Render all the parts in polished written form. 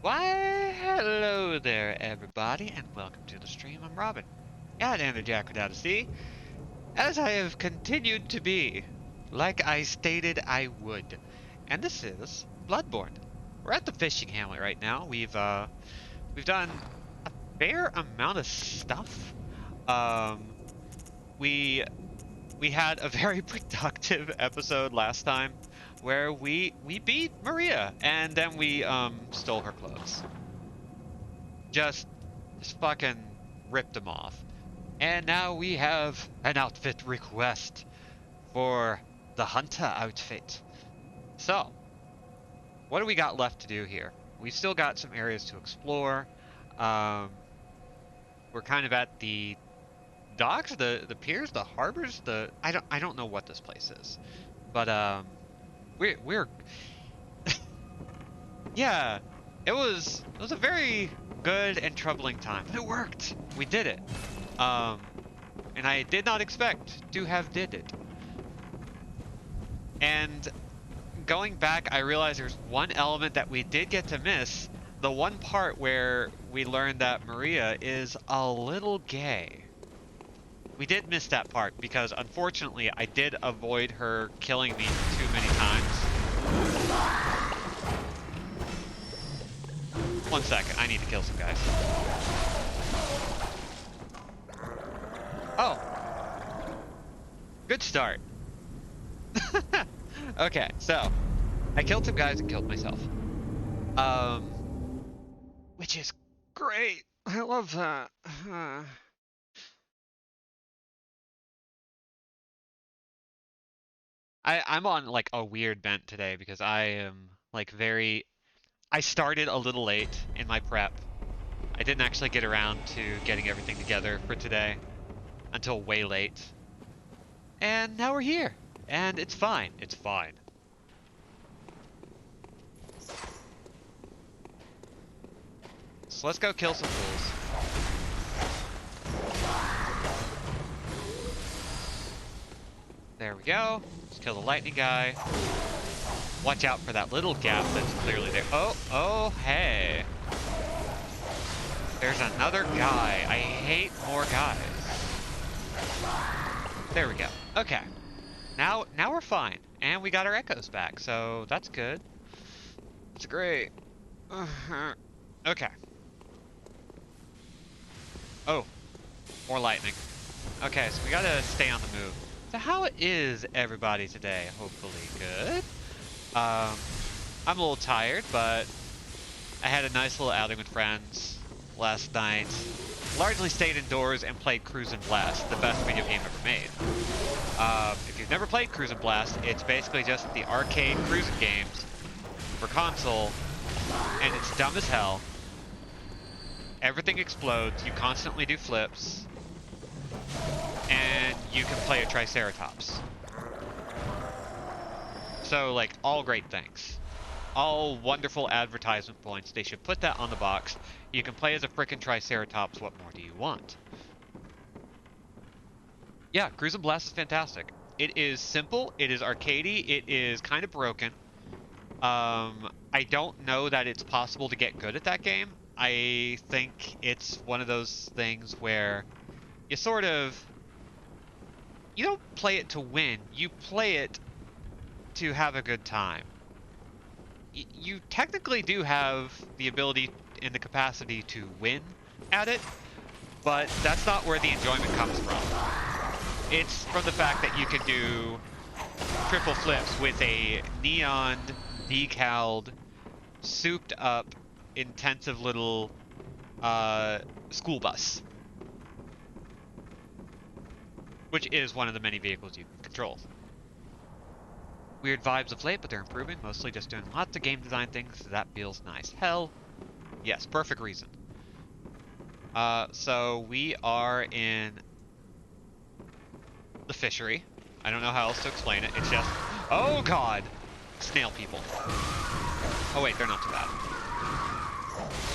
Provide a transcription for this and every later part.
Why, hello there, everybody, and welcome to the stream. I'm Robin, and Jack without a C, as I have continued to be, like I stated I would. And this is Bloodborne. We're at the fishing hamlet right now. We've done a fair amount of stuff. Um, we we had a very productive episode last time where we beat Maria, and then we stole her clothes. Just Just fucking ripped them off. And now we have an outfit request for the hunter outfit. So, what do we got left to do here? We've still got some areas to explore. Um, we're kind of at the docks, the piers, the harbors, I don't know what this place is. But we're yeah, it was a very good and troubling time. But it worked. We did it. Um and I did not expect to have did it. And going back, I realized there's one element that we did get to miss. The one part where we learned that Maria is a little gay. We did miss that part because unfortunately I did avoid her killing me too many times. One second, I need to kill some guys. Oh, good start. Okay, so I killed some guys and killed myself. Um, which is great. I love that. I'm on like a weird bent today because I am like I started a little late in my prep. I didn't actually get around to getting everything together for today until way late. And now we're here. And it's fine. It's fine. So let's go kill some fools. There we go. Let's kill the lightning guy. Watch out for that little gap that's clearly there. Oh, hey. There's another guy. I hate more guys. There we go. Okay. Now we're fine. And we got our echoes back, so that's good. It's great. Okay. Oh, more lightning. Okay, so we gotta stay on the move. So how is everybody today? Hopefully good. I'm a little tired, but I had a nice little outing with friends last night. Largely stayed indoors and played Cruisin' Blast, the best video game ever made. If you've never played Cruisin' Blast, it's basically just the arcade cruising games for console, and it's dumb as hell. Everything explodes, you constantly do flips, and you can play a Triceratops. So, like, all great things. All wonderful advertisement points. They should put that on the box. You can play as a frickin' Triceratops. What more do you want? Yeah, Cruisin' Blast is fantastic. It is simple. It is arcadey. It is kind of broken. I don't know that it's possible to get good at that game. I think it's one of those things where you sort of... You don't play it to win. You play it to have a good time. You technically do have the ability and the capacity to win at it, but that's not where the enjoyment comes from. It's from the fact that you can do triple flips with a neon, decaled, souped up, intensive little school bus, which is one of the many vehicles you can control. Weird vibes of late, but they're improving. Mostly just doing lots of game design things. So that feels nice. Hell, yes, perfect reason. So we are in the fishery. I don't know how else to explain it. It's just, oh god, snail people. Oh wait, they're not too bad.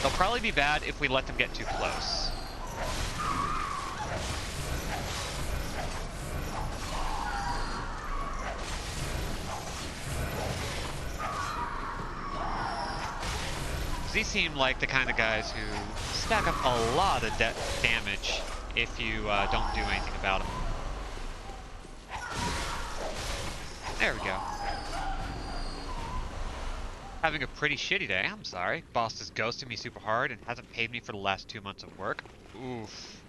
They'll probably be bad if we let them get too close. These seem like the kind of guys who stack up a lot of damage if you don't do anything about them. There we go. Having a pretty shitty day, I'm sorry. Boss is ghosting me super hard and hasn't paid me for the last 2 months of work. Oof.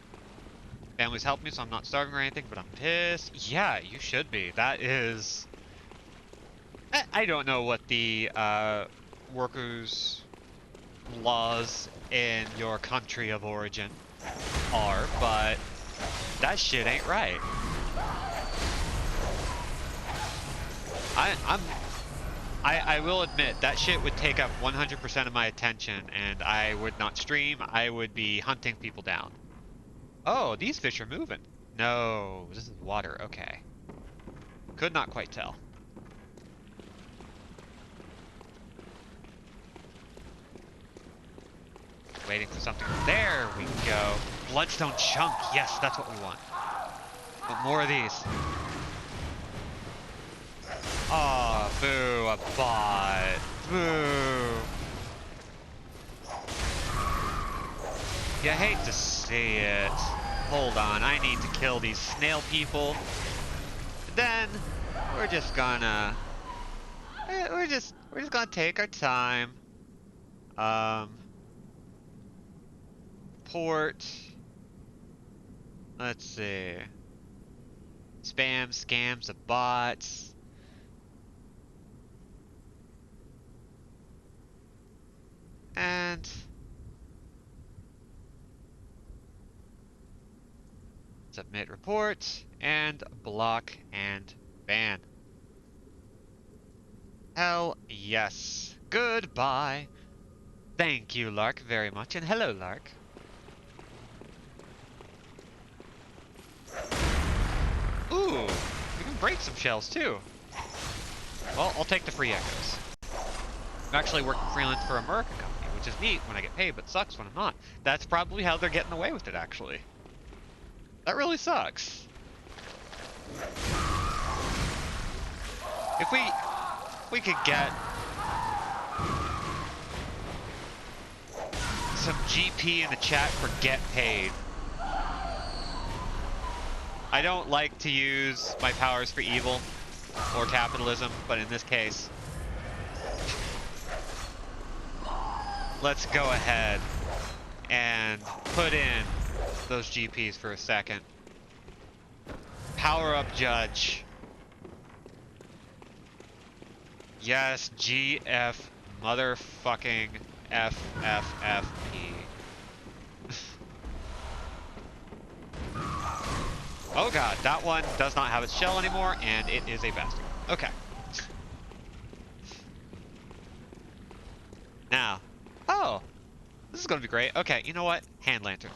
Family's helped me, so I'm not starving or anything, but I'm pissed. Yeah, you should be. That is... I don't know what the workers' laws in your country of origin are, but that shit ain't right. I will admit, that shit would take up 100% of my attention, and I would not stream. I would be hunting people down. Oh, these fish are moving. No, this is water. Okay. Could not quite tell. Waiting for something. There we go. Bloodstone chunk. Yes, that's what we want. But more of these. Oh, boo, a bot. Boo. You hate to see it. Hold on, I need to kill these snail people. Then we're just gonna we're just gonna take our time. Port. Let's see. Spam, scams, the bots. And submit report and block and ban. Hell yes. Goodbye. Thank you, Lark, very much. And hello, Lark. Ooh, we can break some shells too. Well, I'll take the free echoes. I'm actually working freelance for a American company, which is neat when I get paid, but sucks when I'm not. That's probably how they're getting away with it, actually. That really sucks. If we could get some GP in the chat for get paid. I don't like to use my powers for evil or capitalism, but in this case, let's go ahead and put in those GPs for a second. Power up Judge. Yes, GF motherfucking FFFP. Oh god, that one does not have its shell anymore, and it is a bastard. Okay. Now. Oh! This is gonna be great. Okay, you know what? Hand lantern.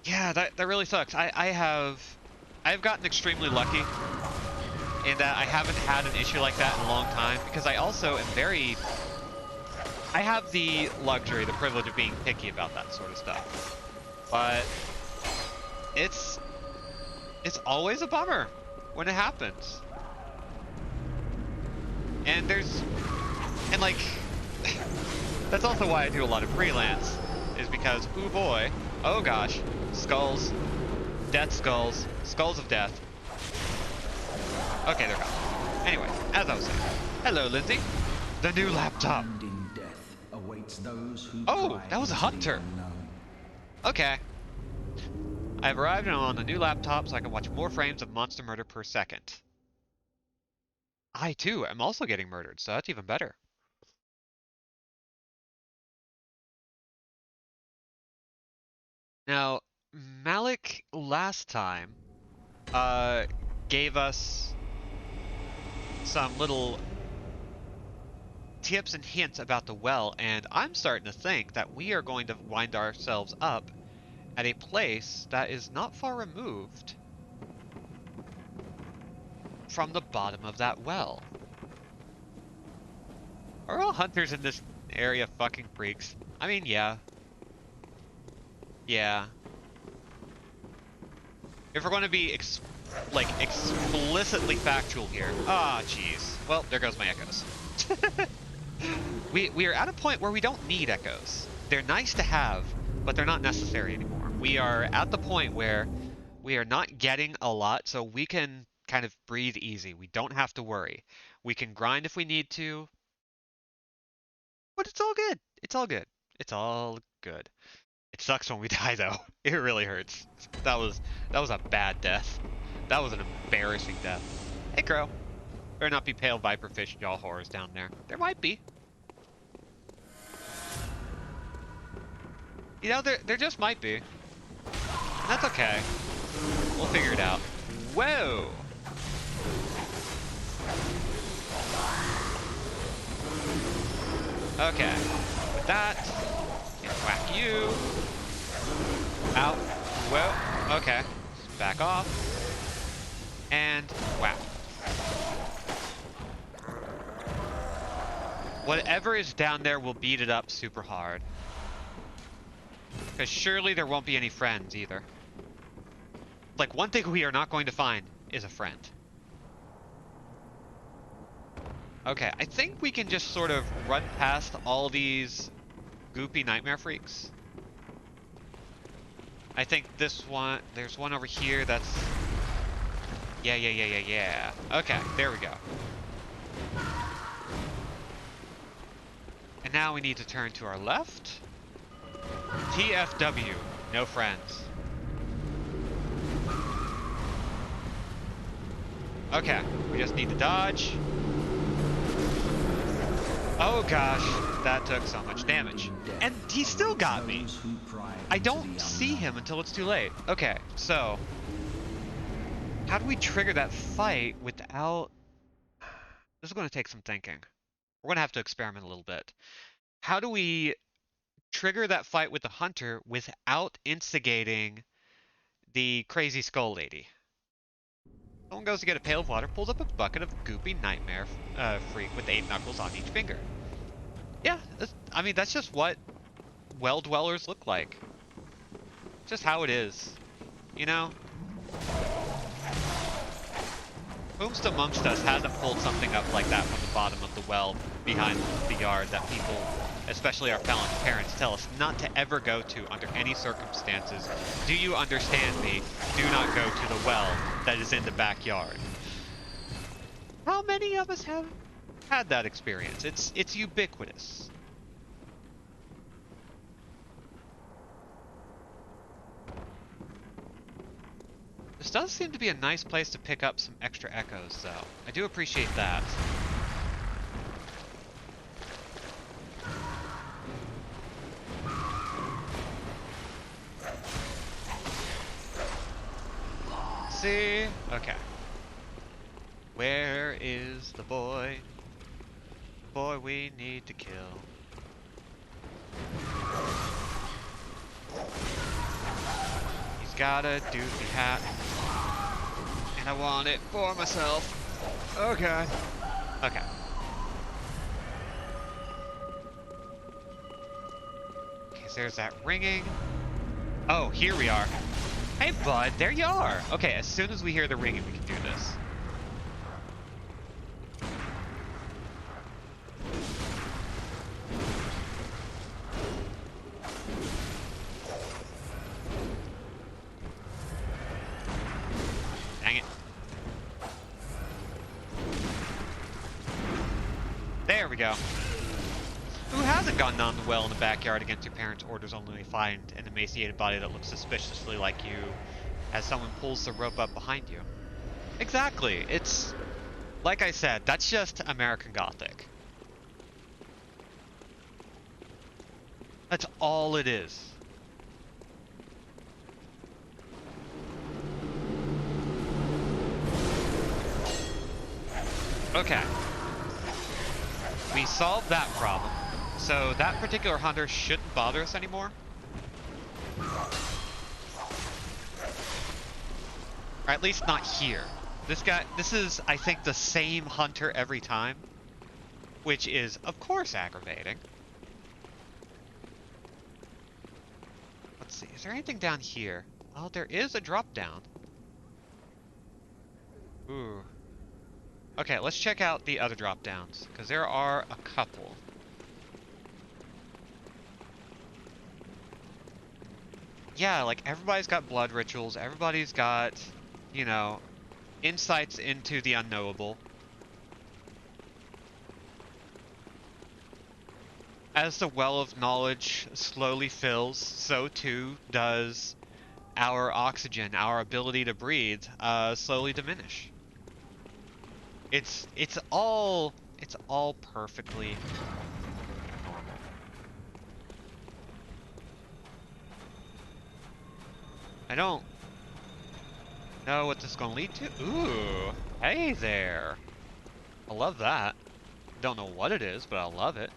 Yeah, that really sucks. I've gotten extremely lucky in that I haven't had an issue like that in a long time, because I also am I have the luxury, the privilege of being picky about that sort of stuff. But it's always a bummer when it happens. And like, that's also why I do a lot of freelance, is because, ooh boy, oh gosh, skulls, death skulls, skulls of death. Okay, they're gone. Anyway, as I was saying, hello Lindsay, the new laptop. Oh, that was a hunter. Okay. I've arrived and I'm on the new laptop so I can watch more frames of monster murder per second. I too am also getting murdered, so that's even better. Now, Malik last time gave us some little tips and hints about the well, and I'm starting to think that we are going to wind ourselves up at a place that is not far removed from the bottom of that well. Are all hunters in this area fucking freaks? I mean, yeah. Yeah. If we're going to be like, explicitly factual here. Ah, jeez. Well, there goes my echoes. We are at a point where we don't need echoes. They're nice to have, but they're not necessary anymore. We are at the point where we are not getting a lot, so we can kind of breathe easy. We don't have to worry. We can grind if we need to, but it's all good. It's all good. It's all good. It sucks when we die, though. It really hurts. That was a bad death. That was an embarrassing death. Hey, Crow. Better not be pale viperfish jaw horrors down there. There might be. You know, there just might be. That's okay. We'll figure it out. Whoa! Okay. With that, and whack you. Out. Whoa. Okay. Just back off. And whack. Whatever is down there will beat it up super hard. Because surely there won't be any friends either. Like, one thing we are not going to find is a friend. Okay, I think we can just sort of run past all these goopy nightmare freaks. I think this one, there's one over here that's... Yeah. Okay, there we go. And now we need to turn to our left. TFW, no friends. Okay, we just need to dodge. Oh gosh, that took so much damage. And he still got me. I don't see him until it's too late. Okay, so... how do we trigger that fight without... This is going to take some thinking. We're going to have to experiment a little bit. How do we trigger that fight with the hunter without instigating the crazy skull lady? Someone goes to get a pail of water, pulls up a bucket of goopy nightmare freak with 8 knuckles on each finger. Yeah, I mean, that's just what well dwellers look like. Just how it is, you know? Whomst amongst us hasn't pulled something up like that from the bottom of the well behind the yard that people, especially our felon parents, tell us not to ever go to under any circumstances. Do you understand me? Do not go to the well that is in the backyard. How many of us have had that experience? It's ubiquitous. This does seem to be a nice place to pick up some extra echoes, though. I do appreciate that. See? Okay. Where is the boy? The boy we need to kill. He's got a doofy hat. And I want it for myself. Okay. Okay. Okay, so there's that ringing. Oh, here we are. Hey, bud, there you are. Okay, as soon as we hear the ringing, we can do this. Dang it. There we go. Who hasn't gone down the well in the backyard against your parents' orders only to find an emaciated body that looks suspiciously like you as someone pulls the rope up behind you? Exactly. It's, like I said, that's just American Gothic. That's all it is. Okay. We solved that problem. So that particular hunter shouldn't bother us anymore. Or at least not here. This is, I think, the same hunter every time. Which is, of course, aggravating. Let's see, is there anything down here? Oh, there is a drop down. Ooh. Okay, let's check out the other drop downs, because there are a couple. Yeah, like everybody's got blood rituals, everybody's got, you know, insights into the unknowable. As the well of knowledge slowly fills, so too does our oxygen, our ability to breathe, slowly diminish. It's all perfectly normal. I don't know what this is gonna lead to. Ooh, hey there. I love that. Don't know what it is, but I love it.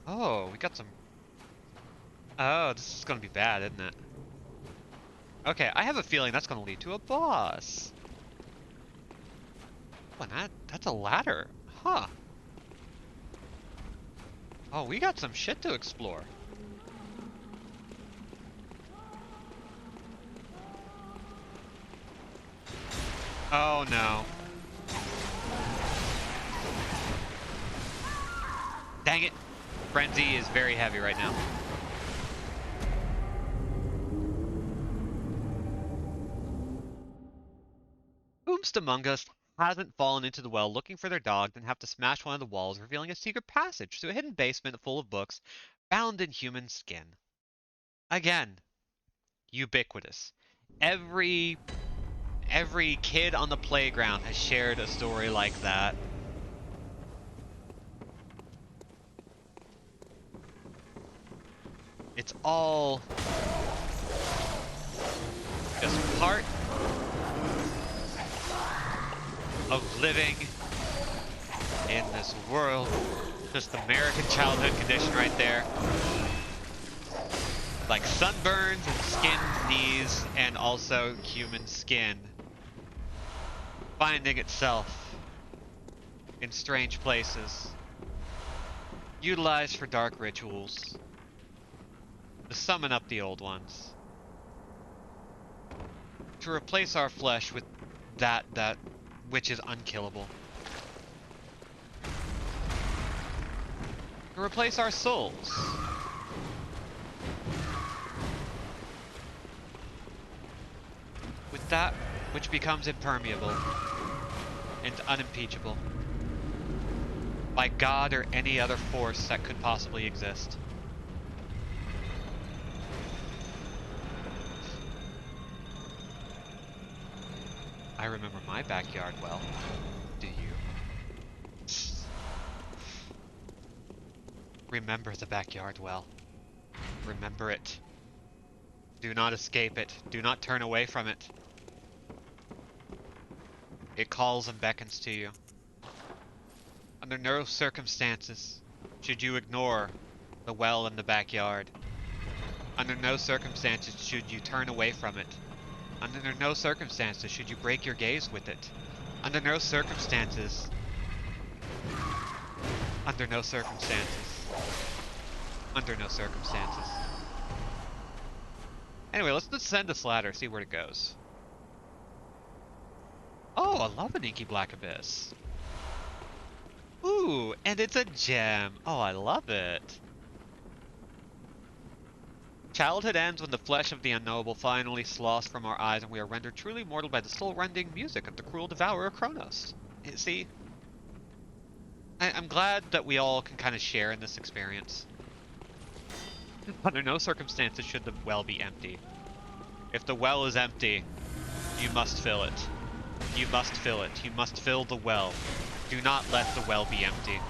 Oh, we got some. Oh, this is gonna be bad, isn't it? Okay, I have a feeling that's gonna lead to a boss. Oh, and that's a ladder. Huh. Oh, we got some shit to explore. Oh no. Dang it. Frenzy is very heavy right now. Whomst among us hasn't fallen into the well looking for their dog, then have to smash one of the walls, revealing a secret passage to a hidden basement full of books bound in human skin. Again, ubiquitous. Every every kid on the playground has shared a story like that. It's all just part of living in this world. Just American childhood condition right there. Like sunburns and skinned knees and also human skin. Finding itself in strange places. Utilized for dark rituals. To summon up the old ones. To replace our flesh with that which is unkillable. To replace our souls. With that which becomes impermeable and unimpeachable by God or any other force that could possibly exist. I remember my backyard well. Do you? Remember the backyard well. Remember it. Do not escape it. Do not turn away from it. It calls and beckons to you. Under no circumstances should you ignore the well in the backyard. Under no circumstances should you turn away from it. Under no circumstances should you break your gaze with it. Under no circumstances. Under no circumstances. Under no circumstances. Anyway, let's descend this ladder, see where it goes. Oh, I love an inky black abyss. Ooh, and it's a gem. Oh, I love it. Childhood ends when the flesh of the unknowable finally sloughs from our eyes and we are rendered truly mortal by the soul-rending music of the cruel devourer Kronos. See? I'm glad that we all can kind of share in this experience. Under no circumstances should the well be empty. If the well is empty, you must fill it. You must fill it. You must fill the well. Do not let the well be empty.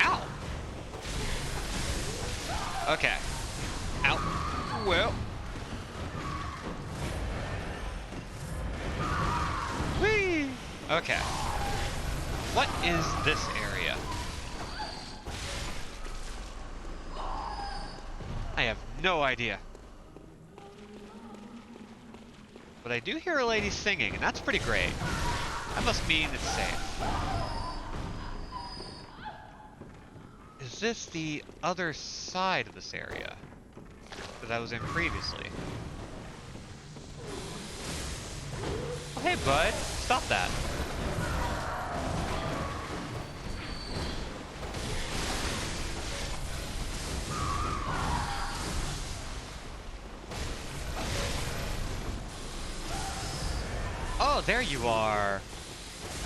Ow! Okay. Ow. Well. Whee! Okay. What is this area? I have no idea. But I do hear a lady singing, and that's pretty great. That must mean it's safe. Is this the other side of this area that I was in previously? Oh, hey, bud. Stop that. Oh, there you are.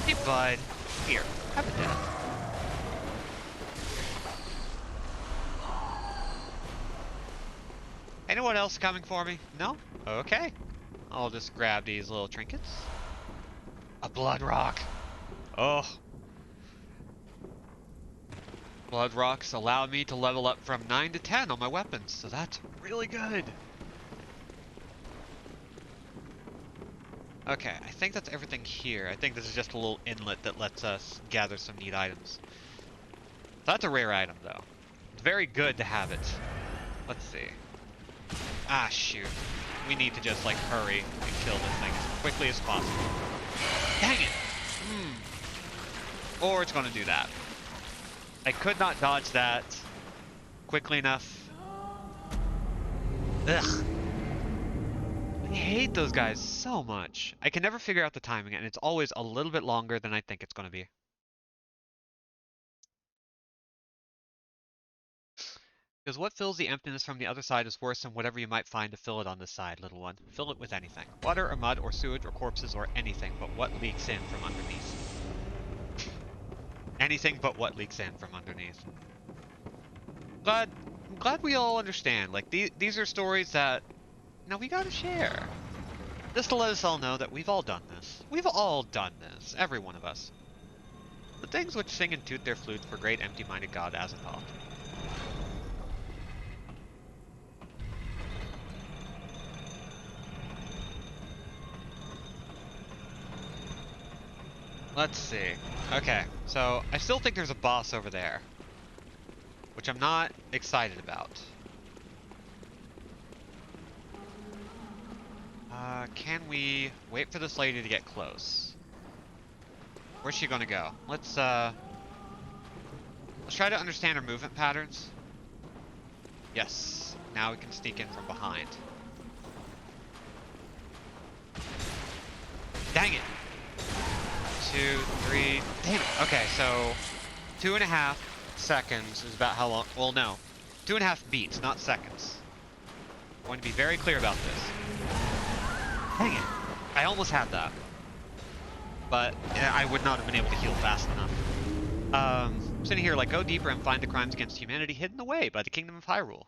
Hey, bud. Here, have a death. Anyone else coming for me? No? Okay. I'll just grab these little trinkets. A blood rock. Oh. Blood rocks allow me to level up from 9 to 10 on my weapons, so that's really good. Okay, I think that's everything here. I think this is just a little inlet that lets us gather some neat items. That's a rare item, though. It's very good to have it. Let's see. Ah, shoot. We need to just, like, hurry and kill this thing as quickly as possible. Dang it! Or it's gonna do that. I could not dodge that quickly enough. Ugh. I hate those guys so much. I can never figure out the timing, and it's always a little bit longer than I think it's gonna be. Because what fills the emptiness from the other side is worse than whatever you might find to fill it on this side, little one. Fill it with anything. Water or mud or sewage or corpses or anything but what leaks in from underneath. Anything but what leaks in from underneath. I'm glad we all understand. Like, these are stories that, you know, we gotta share. Just to let us all know that we've all done this. We've all done this. Every one of us. The things which sing and toot their flutes for great empty-minded God Azathoth. Let's see. Okay, so I still think there's a boss over there, which I'm not excited about. Can we wait for this lady to get close? Where's she gonna go? Let's try to understand her movement patterns. Yes, now we can sneak in from behind. Dang it! 2, 3, damn it! Okay, so 2.5 seconds is about how long, well no, 2.5 beats, not seconds. I'm going to be very clear about this. Dang it! I almost had that. But I would not have been able to heal fast enough. Sitting here like, go deeper and find the crimes against humanity hidden away by the Kingdom of Hyrule.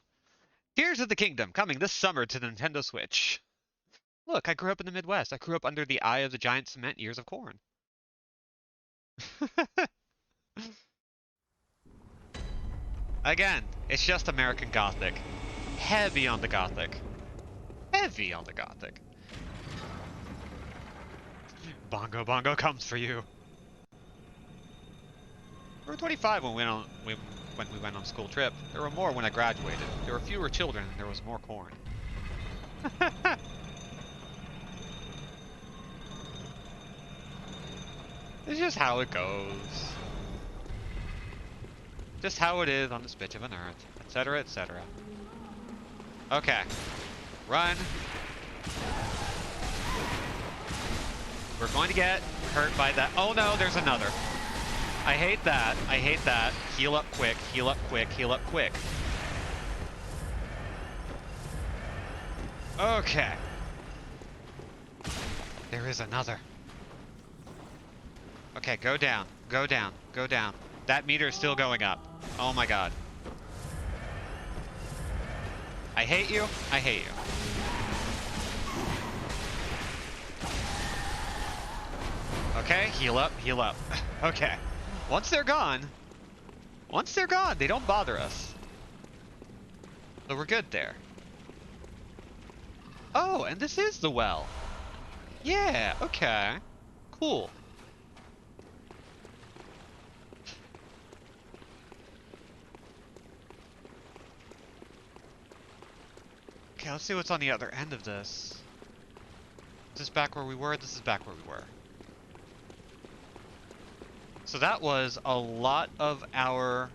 Tears of the Kingdom, coming this summer to the Nintendo Switch. Look, I grew up in the Midwest. I grew up under the eye of the giant cement ears of corn. Again, it's just American Gothic. Heavy on the Gothic. Heavy on the Gothic. Bongo Bongo comes for you. We were 25 when we went on school trip. There were more when I graduated. There were fewer children and there was more corn. It's just how it goes. Just how it is on this bitch of an earth, etc., etc. Okay. Run. We're going to get hurt by that. Oh no, there's another. I hate that. I hate that. Heal up quick, heal up quick, heal up quick. Okay. There is another. Okay, go down, go down, go down. That meter is still going up. Oh my god. I hate you. I hate you. Okay, heal up, heal up. Okay. Once they're gone, they don't bother us. So we're good there. Oh, and this is the well. Yeah, okay. Cool. Okay, let's see what's on the other end of this. Is this back where we were? This is back where we were. So that was a lot of our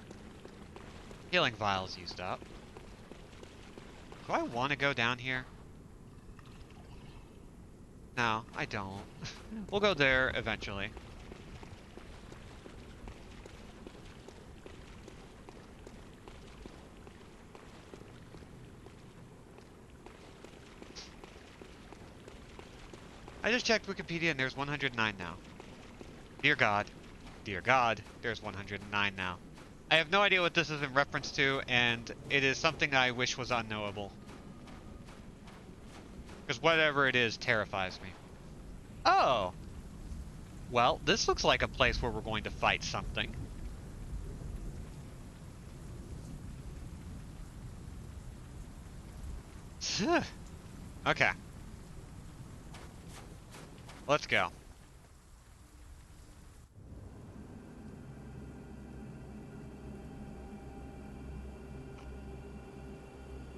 Healing vials used up. Do I want to go down here? No, I don't. We'll go there eventually. I just checked Wikipedia and there's 109 now. Dear God, there's 109 now. I have no idea what this is in reference to, and it is something I wish was unknowable. Because whatever it is terrifies me. Oh! Well, this looks like a place where we're going to fight something. Okay. Let's go.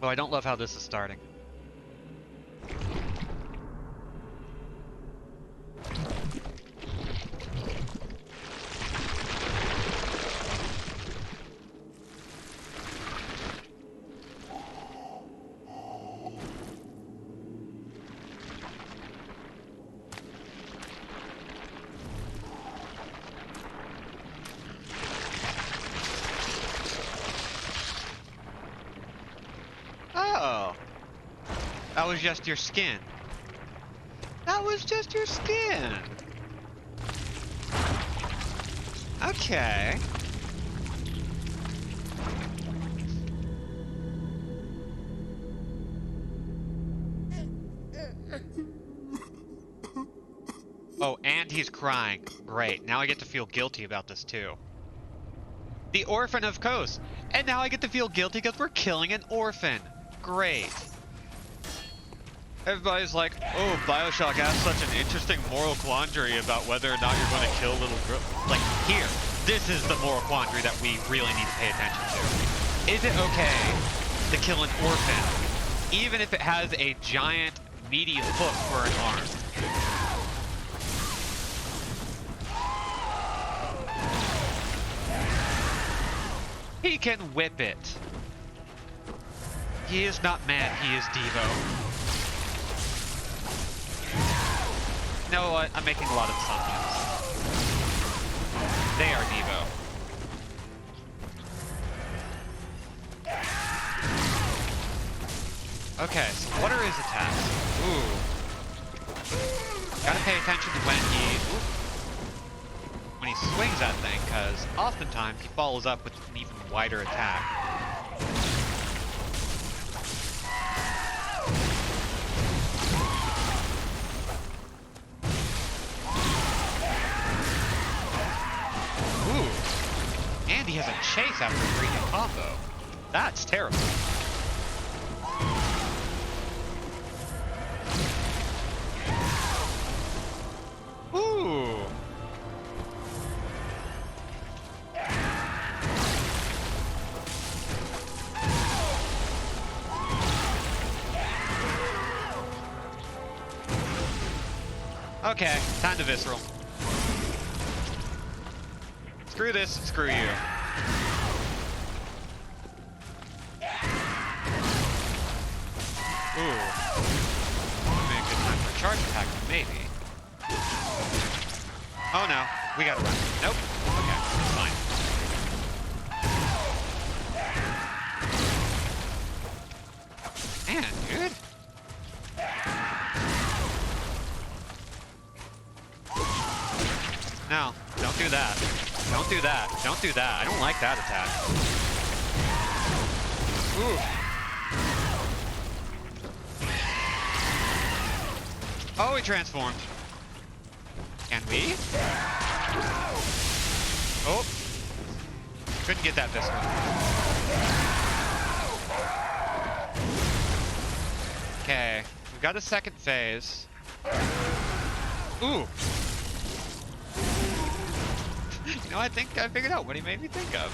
Oh, I don't love how this is starting. Oh. That was just your skin. That was just your skin. Okay. Oh, and he's crying. Great. Now I get to feel guilty about this too. The orphan of Kos. And now I get to feel guilty because we're killing an orphan. Great. Everybody's like, oh, Bioshock asked such an interesting moral quandary about whether or not you're going to kill little girls. Like, here, this is the moral quandary that we really need to pay attention to. Is it okay to kill an orphan, even if it has a giant, meaty hook for an arm? He can whip it. He is not mad, he is Devo. You know what? I'm making a lot of assumptions. They are Devo. Okay, so what are his attacks? Ooh. Gotta pay attention to when he swings that thing, because oftentimes he follows up with an even wider attack. And he has a chase after a 3-hit combo. That's terrible. Ooh. Okay, time to visceral. Screw this, screw you. Ooh. Maybe a good time for a charge attack, maybe. Oh no, we gotta run. Nope. Okay, it's fine. Man, dude. No, don't do that. Don't do that. Don't do that. I don't like that attack. Ooh. Oh, he transformed. Can we? Oh. Couldn't get that visceral. Okay. We've got a second phase. Ooh. You know, I think I figured out what he made me think of.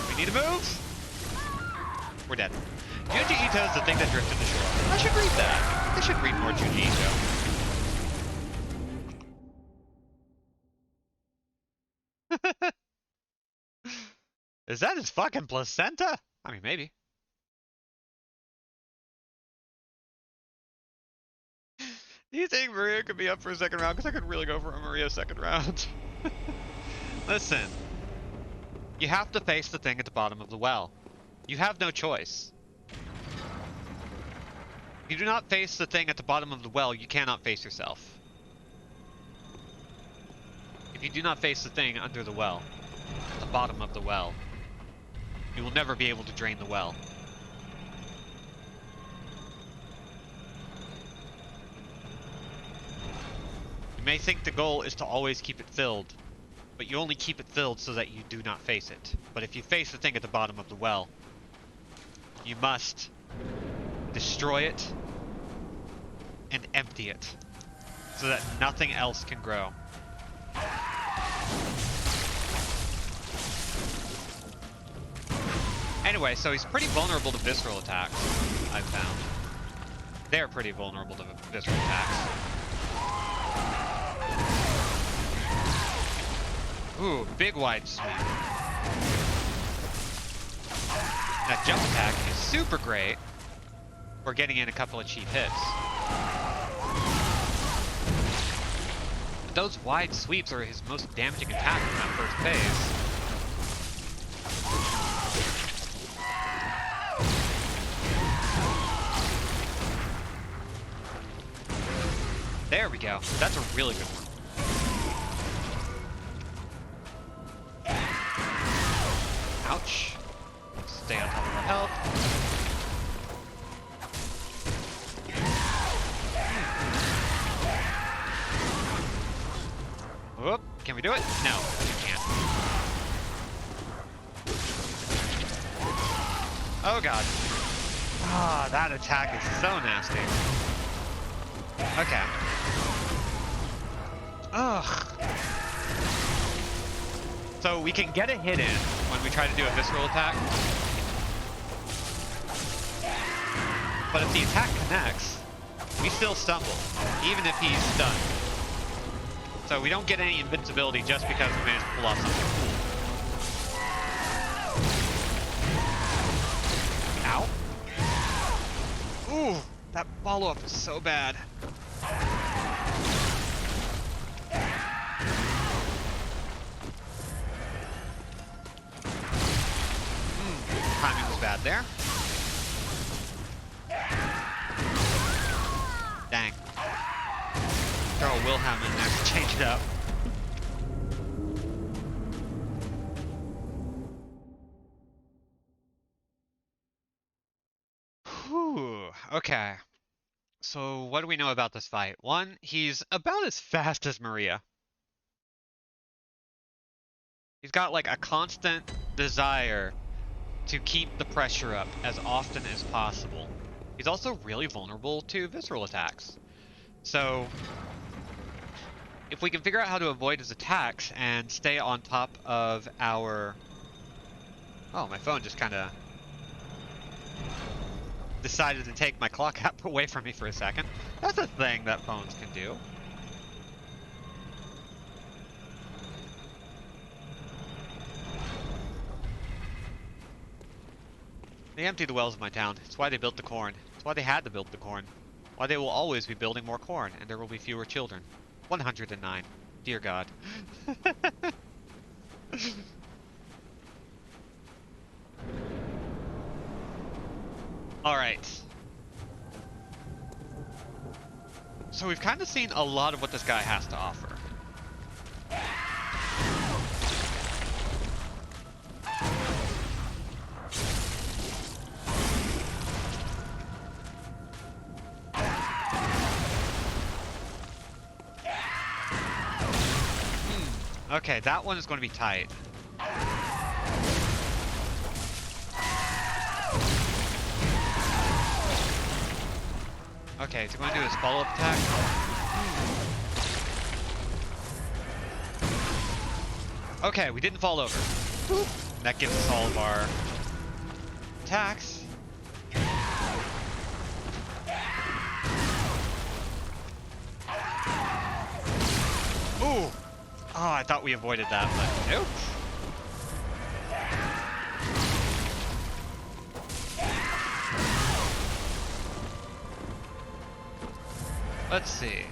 We need to move. We're dead. Junji Ito is the thing that drifted the shore. I should read that. I should read more Junji Ito. Is that his fucking placenta? I mean, maybe. Do you think Maria could be up for a second round? Because I could really go for a Maria second round. Listen, you have to face the thing at the bottom of the well. You have no choice. If you do not face the thing at the bottom of the well, you cannot face yourself. If you do not face the thing under the well, at the bottom of the well, you will never be able to drain the well. You may think the goal is to always keep it filled, but you only keep it filled so that you do not face it. But if you face the thing at the bottom of the well, you must destroy it and empty it so that nothing else can grow. Anyway, so he's pretty vulnerable to visceral attacks, I've found. They're pretty vulnerable to visceral attacks. Ooh, big wide sweep. That jump attack is super great for getting in a couple of cheap hits. But those wide sweeps are his most damaging attack in that first phase. There we go. That's a really good one. Ouch. Stay on top of our health. Whoop. Can we do it? No, we can't. Oh god. Ah, that attack is so nasty. Okay. Ugh. So we can get a hit in when we try to do a visceral attack. But if the attack connects, we still stumble, even if he's stunned. So we don't get any invincibility just because we managed to pull off something cool. Ow. Ooh, that follow-up is so bad. Timing was bad there. Dang. Throw a Wilhelm in there to change it up. Whew. Okay. So what do we know about this fight? One, he's about as fast as Maria. He's got like a constant desire to keep the pressure up as often as possible. He's also really vulnerable to visceral attacks. So if we can figure out how to avoid his attacks and stay on top of our... Oh, my phone just kind of decided to take my clock app away from me for a second. That's a thing that phones can do. They empty the wells of my town. It's why they built the corn. It's why they had to build the corn. Why they will always be building more corn, and there will be fewer children. 109. Dear God. Alright. So we've kind of seen a lot of what this guy has to offer. Okay, that one is going to be tight. Okay, is he going to do his follow-up attack? Okay, we didn't fall over. That gives us all of our attacks. Ooh! Oh, I thought we avoided that, but nope. Let's see.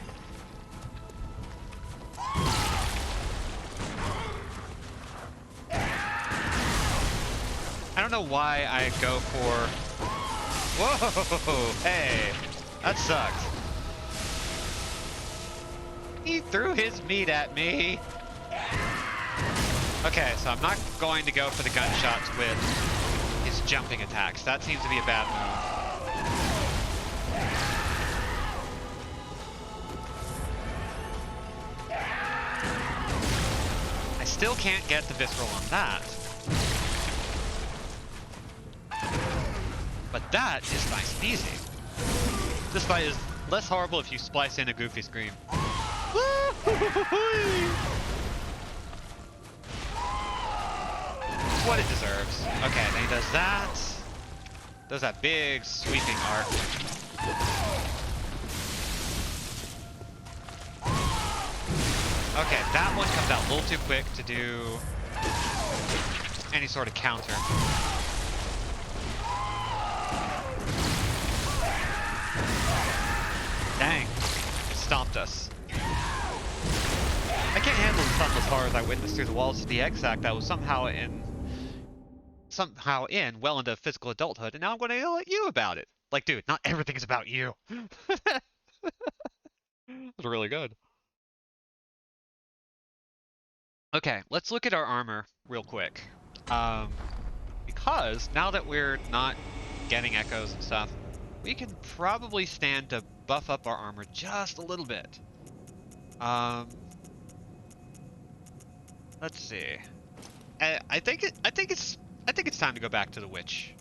I don't know why I go for... Whoa! Hey! That sucked. He threw his meat at me! Okay, so I'm not going to go for the gunshots with his jumping attacks. That seems to be a bad move. I still can't get the visceral on that. But that is nice and easy. This fight is less horrible if you splice in a goofy scream. It's what it deserves. Okay, then he does that. Does that big sweeping arc. Okay, that one comes out a little too quick to do any sort of counter. Dang, it stomped us. I can't handle the thunderous horrors I witnessed through the walls of the egg sac that was somehow well into physical adulthood, and now I'm going to yell at you about it. Like, dude, not everything is about you. That was really good. Okay, let's look at our armor real quick. Because now that we're not getting echoes and stuff, we can probably stand to buff up our armor just a little bit. Let's see. I think it's time to go back to the witch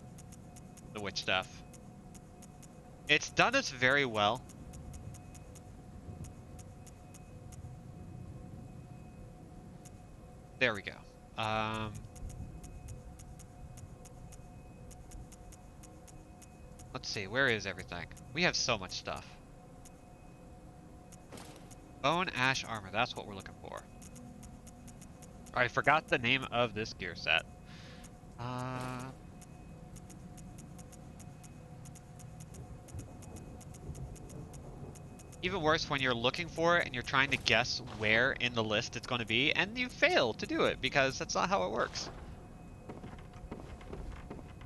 stuff. It's done us very well. There we go. Let's see, where is everything? We have so much stuff. Bone Ash Armor, that's what we're looking for. I forgot the name of this gear set. Even worse when you're looking for it and you're trying to guess where in the list it's going to be, and you fail to do it because that's not how it works.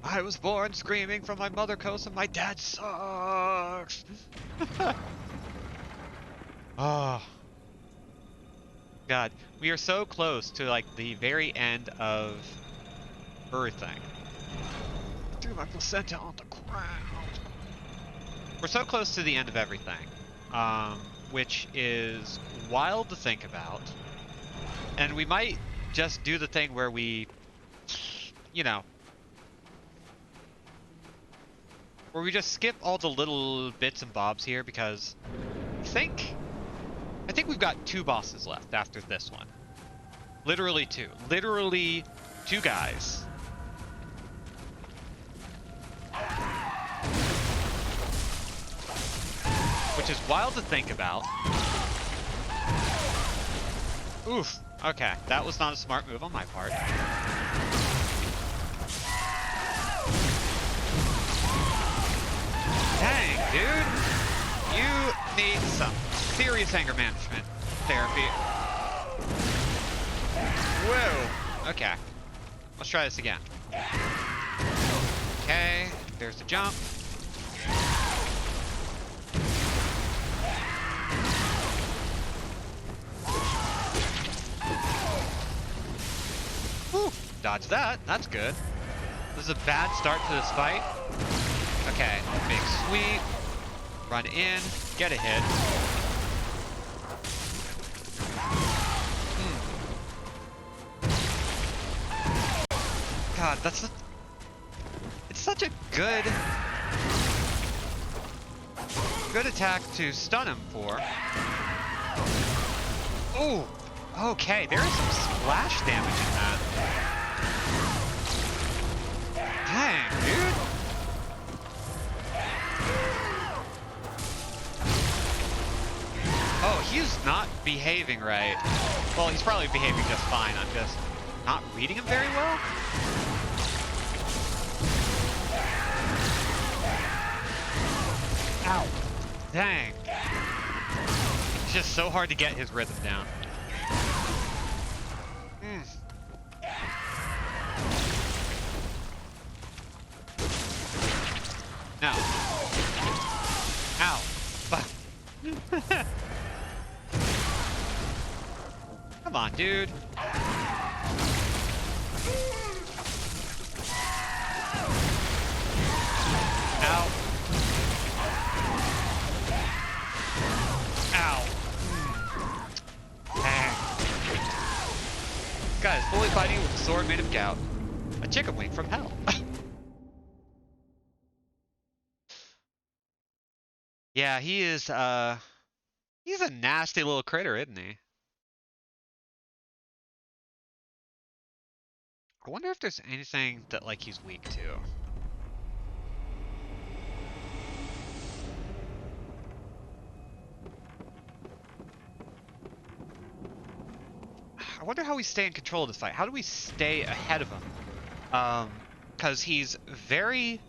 I was born screaming from my mother coast and my dad sucks! Oh. God, we are so close to like the very end of everything. Threw my placenta on the ground. We're so close to the end of everything, which is wild to think about. And we might just do the thing where we, you know, where we just skip all the little bits and bobs here because I think we've got 2 bosses left after this one. Literally 2. Literally 2 guys. Which is wild to think about. Oof. Okay, that was not a smart move on my part. Dang, dude. You need some serious anger management therapy. Whoa. Okay. Let's try this again. Okay. There's the jump. Whew. Dodge that. That's good. This is a bad start to this fight. Okay. Big sweep. Run in. Get a hit. God, it's such a good attack to stun him for. Oh, okay, there is some splash damage in that. Dang, dude. Oh, he's not behaving right. Well, he's probably behaving just fine. I'm just not reading him very well. Ow. Dang. just so hard to get his rhythm down. No. Ow. Fuck. Come on, dude. Ow. Ow. Dang. This guy is fully fighting with a sword made of gout. A chicken wing from hell. Yeah, he is, he's a nasty little critter, isn't he? I wonder if there's anything that, like, he's weak to. I wonder how we stay in control of this fight. How do we stay ahead of him? Because he's very...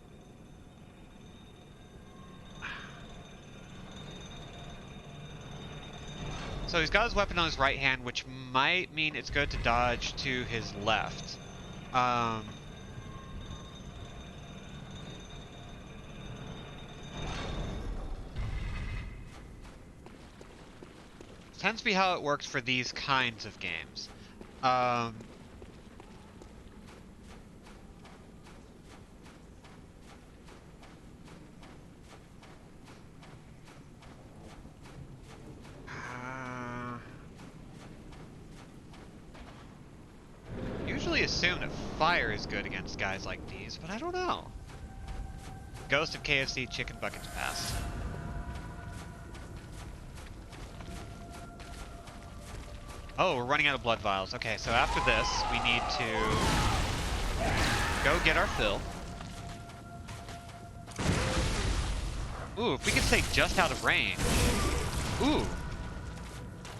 So he's got his weapon on his right hand, which might mean it's good to dodge to his left. Tends to be how it works for these kinds of games. Usually assume that fire is good against guys like these, but I don't know. Ghost of KFC Chicken Buckets Pass. Oh, we're running out of blood vials. Okay, so after this, we need to go get our fill. Ooh, if we could stay just out of range. Ooh.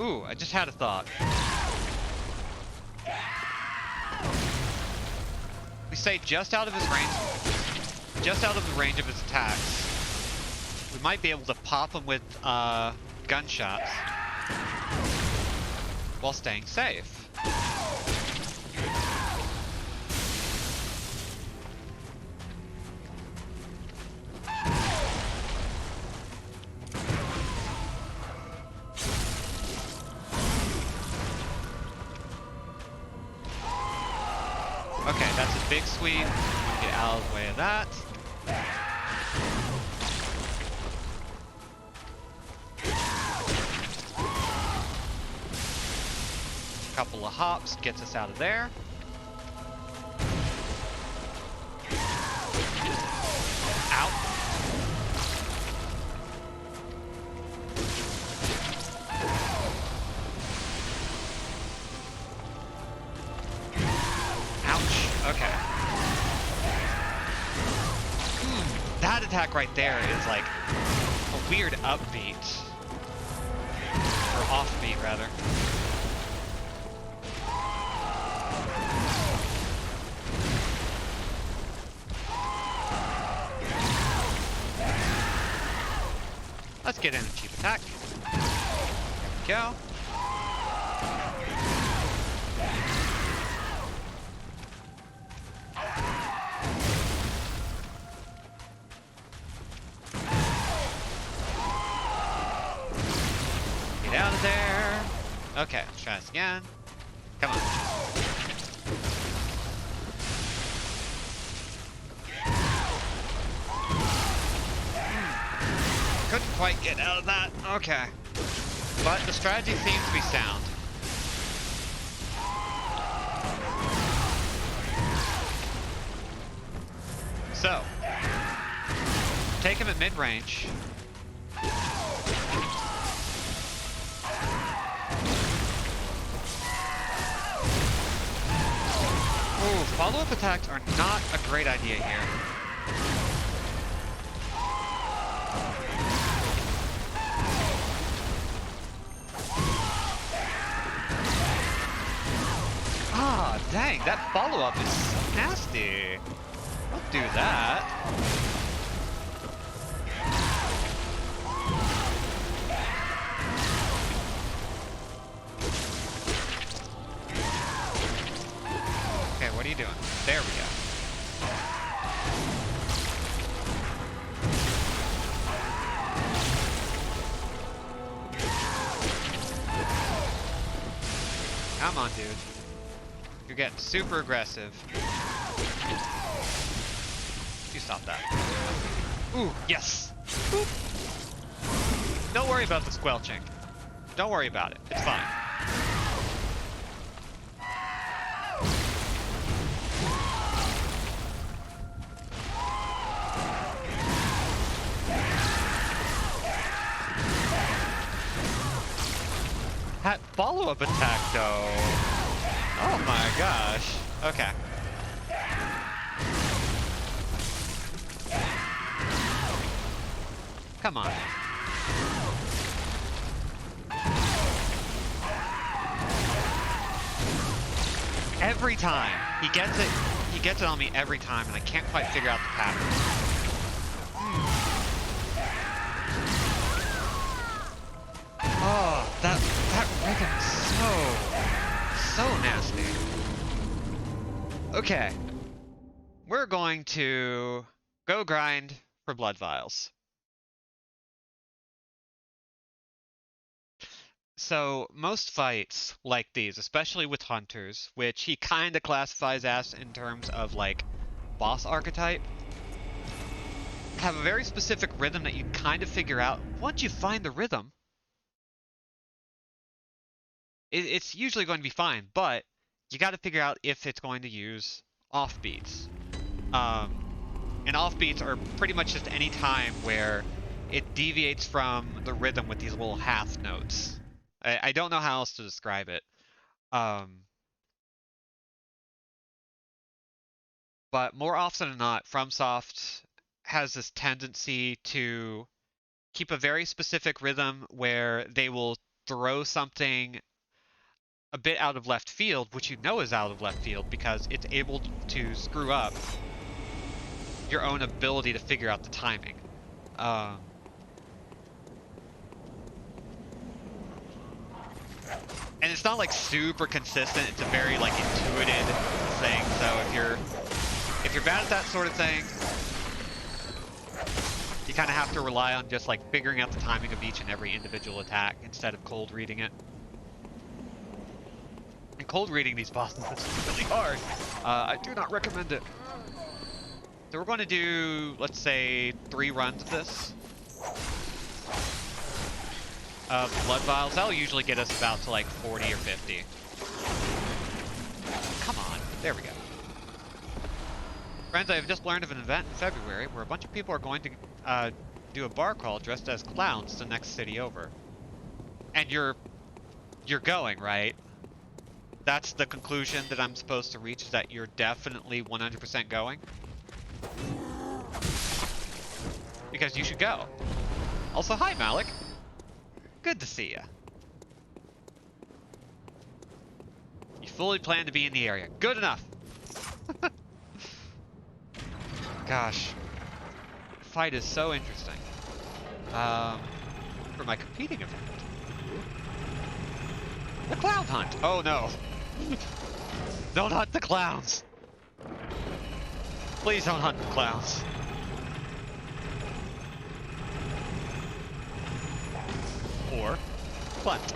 Ooh, I just had a thought. We stay just out of his range, just out of the range of his attacks. We might be able to pop him with gunshots while staying safe. Okay, that's a big sweep. Get out of the way of that. Couple of hops gets us out of there. Out. Ouch. Okay. That attack right there is like a weird upbeat. Or offbeat, rather. Let's get in a cheap attack. There we go. Get out of there. Okay, let's try this again. Come on. Couldn't quite get out of that. Okay. But the strategy seems to be sound. So, take him at mid-range. Ooh, follow-up attacks are not a great idea here. Ah, dang, that follow-up is so nasty. Don't do that. are you doing? There we go. Come on, dude. You're getting super aggressive. You stop that. Ooh, yes! Boop. Don't worry about the squelching. Don't worry about it. It's fine. That follow-up attack, though. Oh my gosh. Okay. Come on. Every time. He gets it on me every time, and I can't quite figure out the pattern. Oh, that rhythm is so nasty. Okay. We're going to go grind for blood vials. So, most fights like these, especially with hunters, which he kind of classifies as in terms of, like, boss archetype, have a very specific rhythm that you kind of figure out. Once you find the rhythm, it's usually going to be fine, but you got to figure out if it's going to use offbeats. And offbeats are pretty much just any time where it deviates from the rhythm with these little half notes. I don't know how else to describe it. But more often than not, FromSoft has this tendency to keep a very specific rhythm where they will throw something a bit out of left field, which you know is out of left field because it's able to screw up your own ability to figure out the timing. And it's not like super consistent, it's a very like intuitive thing, so if you're bad at that sort of thing, you kind of have to rely on just like figuring out the timing of each and every individual attack instead of cold reading it. And cold reading these bosses is really hard. I do not recommend it. So we're going to do, let's say, 3 runs of this. Blood vials, that'll usually get us about to like 40 or 50. Come on, there we go. Friends, I have just learned of an event in February where a bunch of people are going to do a bar crawl dressed as clowns the next city over. And you're going, right? That's the conclusion that I'm supposed to reach, is that you're definitely 100% going? Because you should go. Also, hi Malik. Good to see ya. You fully plan to be in the area. Good enough. Gosh. Fight is so interesting. For my competing event. The clown hunt. Oh no. Don't hunt the clowns. Please don't hunt the clowns. Or bunt.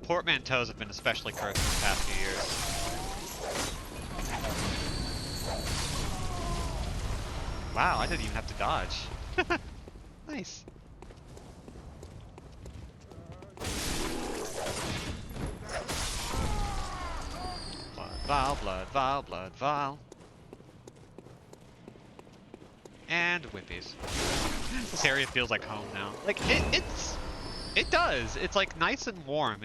Portmanteaus have been especially cursed in the past few years. Wow, I didn't even have to dodge. Nice. Blood vial, blood vial, blood vial. And whippies. This area feels like home now. Like, it does. It's like nice and warm.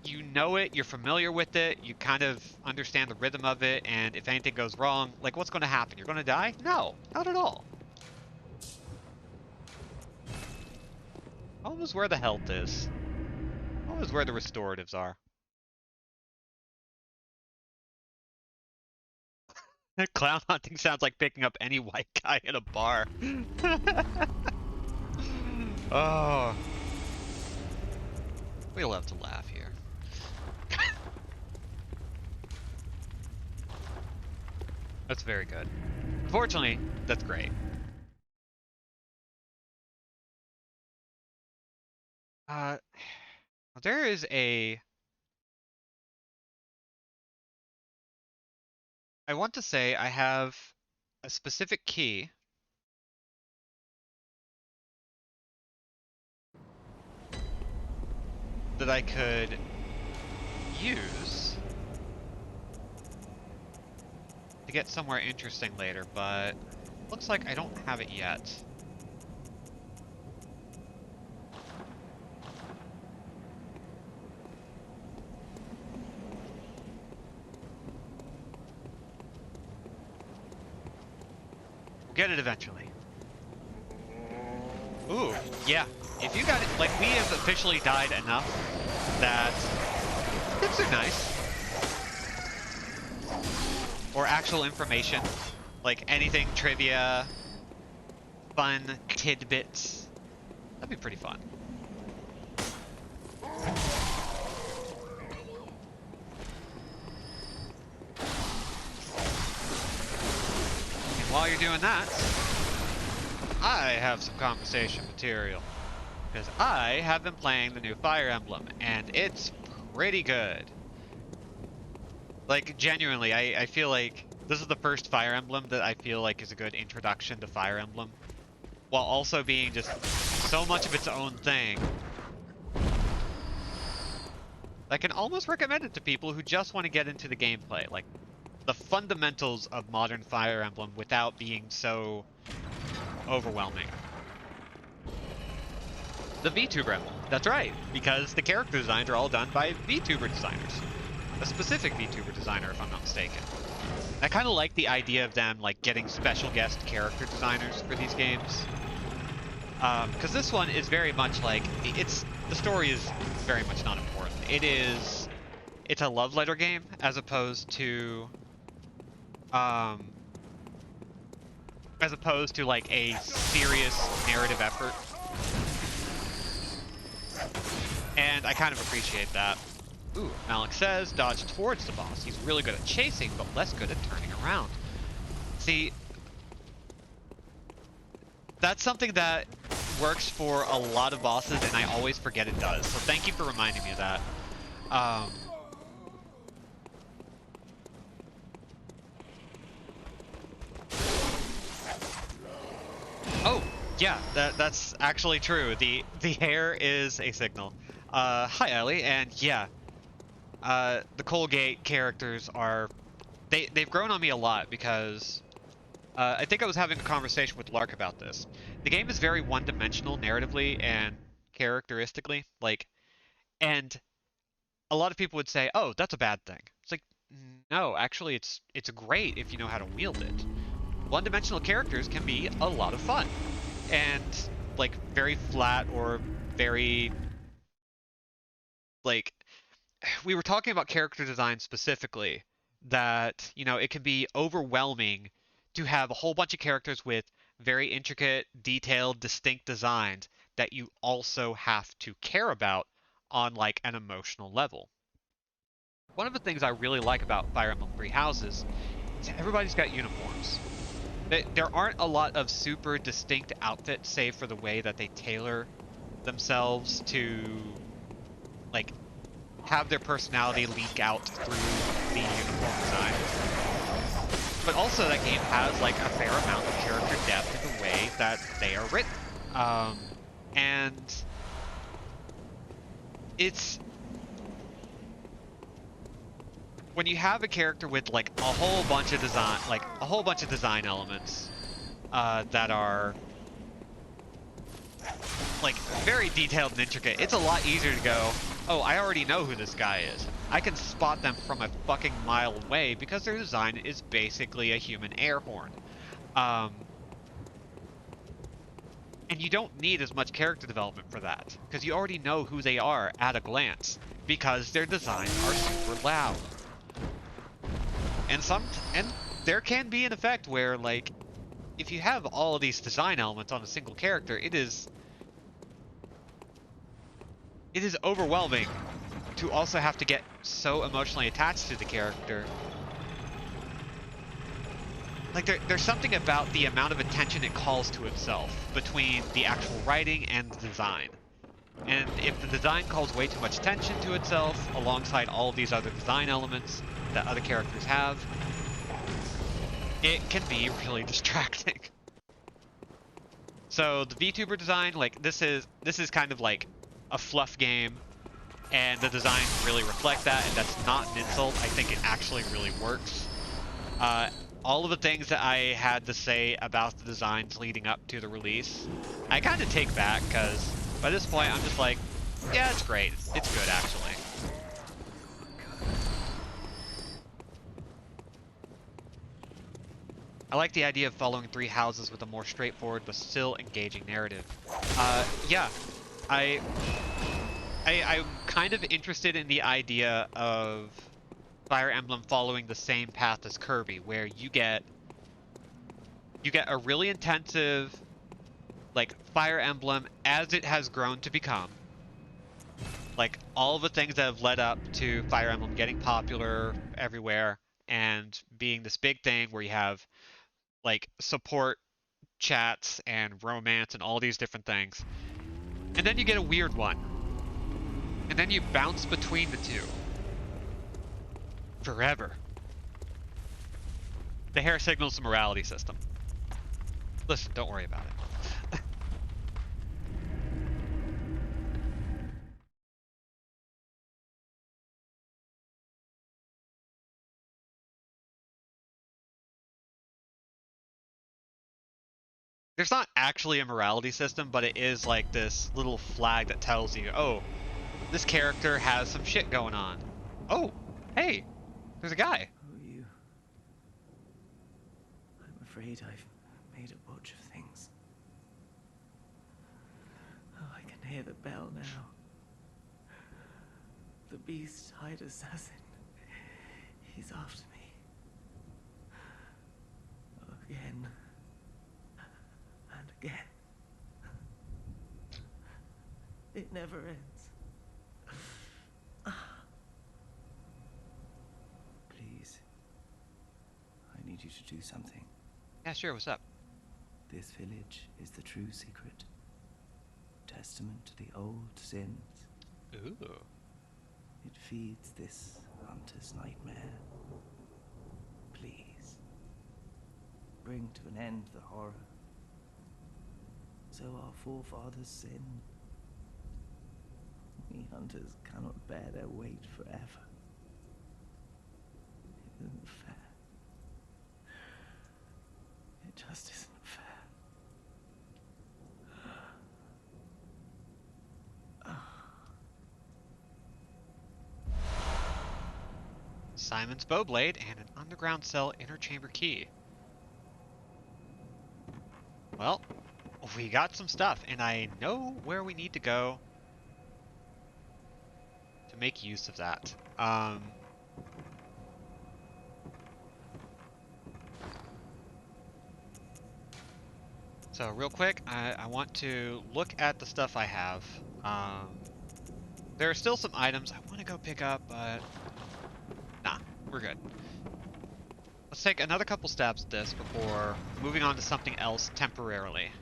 You know it, you're familiar with it, you kind of understand the rhythm of it, and if anything goes wrong, like what's going to happen? You're going to die? No, not at all. Home is where the health is. Home is where the restoratives are. Clown hunting sounds like picking up any white guy in a bar. Oh. We love to laugh here. That's very good. Unfortunately, that's great. Uh, there is a... I want to say I have a specific key that I could use to get somewhere interesting later, but looks like I don't have it yet. We'll get it eventually. Ooh, yeah. If you got it, like, we have officially died enough that tips are nice. Or actual information. Like anything, trivia, fun tidbits. That'd be pretty fun. And while you're doing that, I have some conversation material. Because I have been playing the new Fire Emblem, and it's pretty good. Like, genuinely, I feel like this is the first Fire Emblem that I feel like is a good introduction to Fire Emblem, while also being just so much of its own thing. I can almost recommend it to people who just want to get into the gameplay, like the fundamentals of modern Fire Emblem without being so overwhelming. The VTuber Emblem, that's right, because the character designs are all done by VTuber designers. A specific VTuber designer, if I'm not mistaken. I kind of like the idea of them like getting special guest character designers for these games, because this one is very much like the story is very much not important. It's a love letter game as opposed to like a serious narrative effort, and I kind of appreciate that. Ooh, Malik says, dodge towards the boss. He's really good at chasing, but less good at turning around. See, that's something that works for a lot of bosses, and I always forget it does. So thank you for reminding me of that. Oh, yeah, that's actually true. The hair is a signal. Hi, Ellie, and yeah. The Colgate characters are... They've grown on me a lot because... I think I was having a conversation with Lark about this. The game is very one-dimensional narratively and characteristically, like... And a lot of people would say, oh, that's a bad thing. It's like, no, actually it's great if you know how to wield it. One-dimensional characters can be a lot of fun. And, like, very flat or very... Like... We were talking about character design specifically, that, you know, it can be overwhelming to have a whole bunch of characters with very intricate, detailed, distinct designs that you also have to care about on, like, an emotional level. One of the things I really like about Fire Emblem Three Houses is everybody's got uniforms. There aren't a lot of super distinct outfits, save for the way that they tailor themselves to, like, have their personality leak out through the uniform design. But also that game has like a fair amount of character depth in the way that they are written. And it's... When you have a character with like a whole bunch of design elements that are like very detailed and intricate, it's a lot easier to go, oh, I already know who this guy is. I can spot them from a fucking mile away because their design is basically a human air horn. And you don't need as much character development for that, because you already know who they are at a glance, because their designs are super loud. And there can be an effect where, like, if you have all of these design elements on a single character, it is it is overwhelming to also have to get so emotionally attached to the character. Like, there's something about the amount of attention it calls to itself between the actual writing and the design. And if the design calls way too much attention to itself alongside all of these other design elements that other characters have, it can be really distracting. So the VTuber design, like, this is kind of like a fluff game, and the designs really reflect that, and that's not an insult. I think it actually really works. All of the things that I had to say about the designs leading up to the release, I kind of take back, because by this point I'm just like, yeah, it's great. It's good, actually. I like the idea of following three houses with a more straightforward but still engaging narrative. Yeah, I'm kind of interested in the idea of Fire Emblem following the same path as Kirby, where you get a really intensive, like, Fire Emblem as it has grown to become. Like, all of the things that have led up to Fire Emblem getting popular everywhere and being this big thing where you have, like, support chats and romance and all these different things. And then you get a weird one. And then you bounce between the two. Forever. The hair signals the morality system. Listen, don't worry about it. There's not actually a morality system, but it is like this little flag that tells you, oh, this character has some shit going on. Oh, hey, there's a guy. Who are you? I'm afraid I've made a bunch of things. Oh, I can hear the bell now. The beast-eyed assassin. He's after me. Again. And again. It never ends. Please. I need you to do something. Yeah, sure, what's up? This village is the true secret. Testament to the old sins. Ooh. It feeds this hunter's nightmare. Please. Bring to an end the horror. So our forefathers sinned. We hunters cannot bear their weight forever. It isn't fair. It just isn't fair. Simon's Bowblade and an underground cell inner chamber key. Well, we got some stuff, and I know where we need to go to make use of that. So real quick, I want to look at the stuff I have. There are still some items I want to go pick up, but nah, we're good. Let's take another couple stabs at this before moving on to something else temporarily.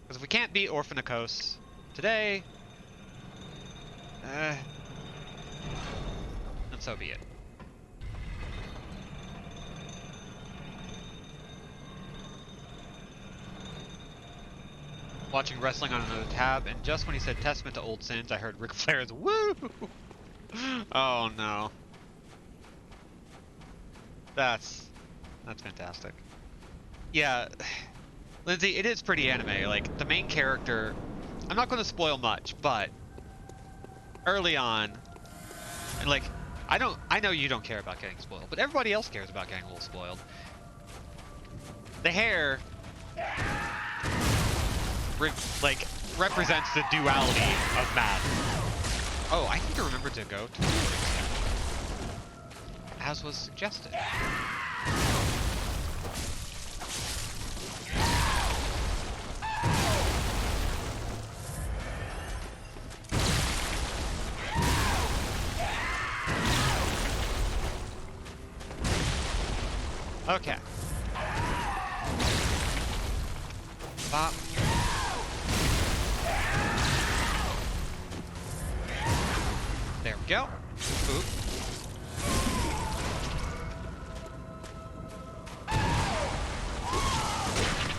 Because if we can't beat orphanage today, then so be it. Watching wrestling on another tab, and just when he said testament to old sins, I heard Ric Flair's woo! Oh no. That's fantastic. Yeah, Lindsay, it is pretty anime. Like, the main character, I'm not going to spoil much, but early on, and like, I know you don't care about getting spoiled, but everybody else cares about getting a little spoiled. The hair, like, represents the duality of Matt. Oh, I need to remember to go to the as was suggested. Okay. Bop. There we go. Oop.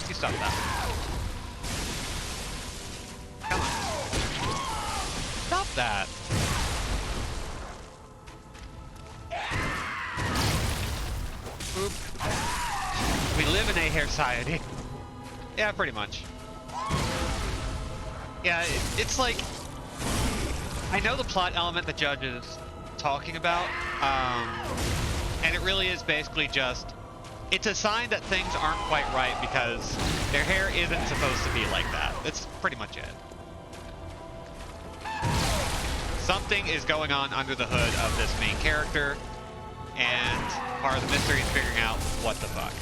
You stop that. Come on. Stop that. Oop. We live in a hair society. Yeah, pretty much. Yeah, it's like, I know the plot element the judge is talking about, and it really is basically just, it's a sign that things aren't quite right because their hair isn't supposed to be like that. That's pretty much it. Something is going on under the hood of this main character, and part of the mystery is figuring out what the fuck.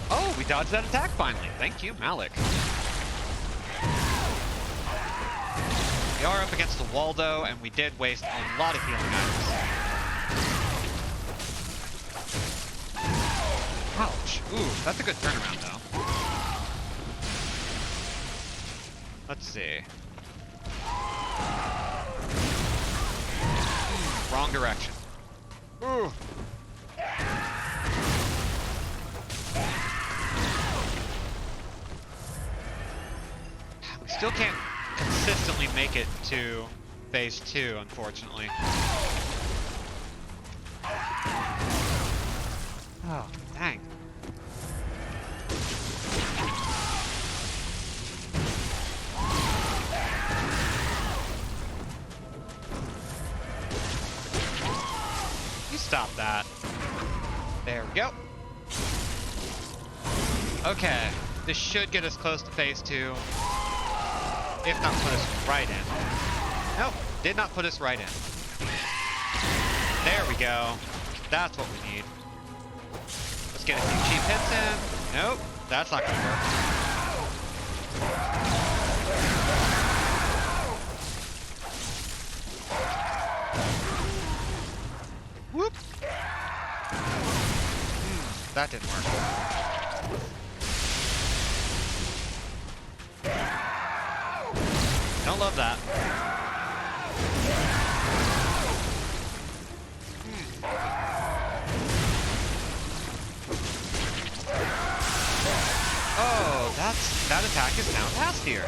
Oh, we dodged that attack finally. Thank you, Malik. We are up against the wall though, and we did waste a lot of healing items. Ouch. Ooh, that's a good turnaround though. Let's see. Wrong direction. Ooh. We still can't consistently make it to phase 2, unfortunately. Oh, dang. You stop that. There we go. Okay, this should get us close to phase 2. If not put us right in. Nope, did not put us right in. There we go. That's what we need. Let's get a few cheap hits in. Nope, that's not gonna work. Whoop! That didn't work. Don't love that. Oh, that attack is now past here.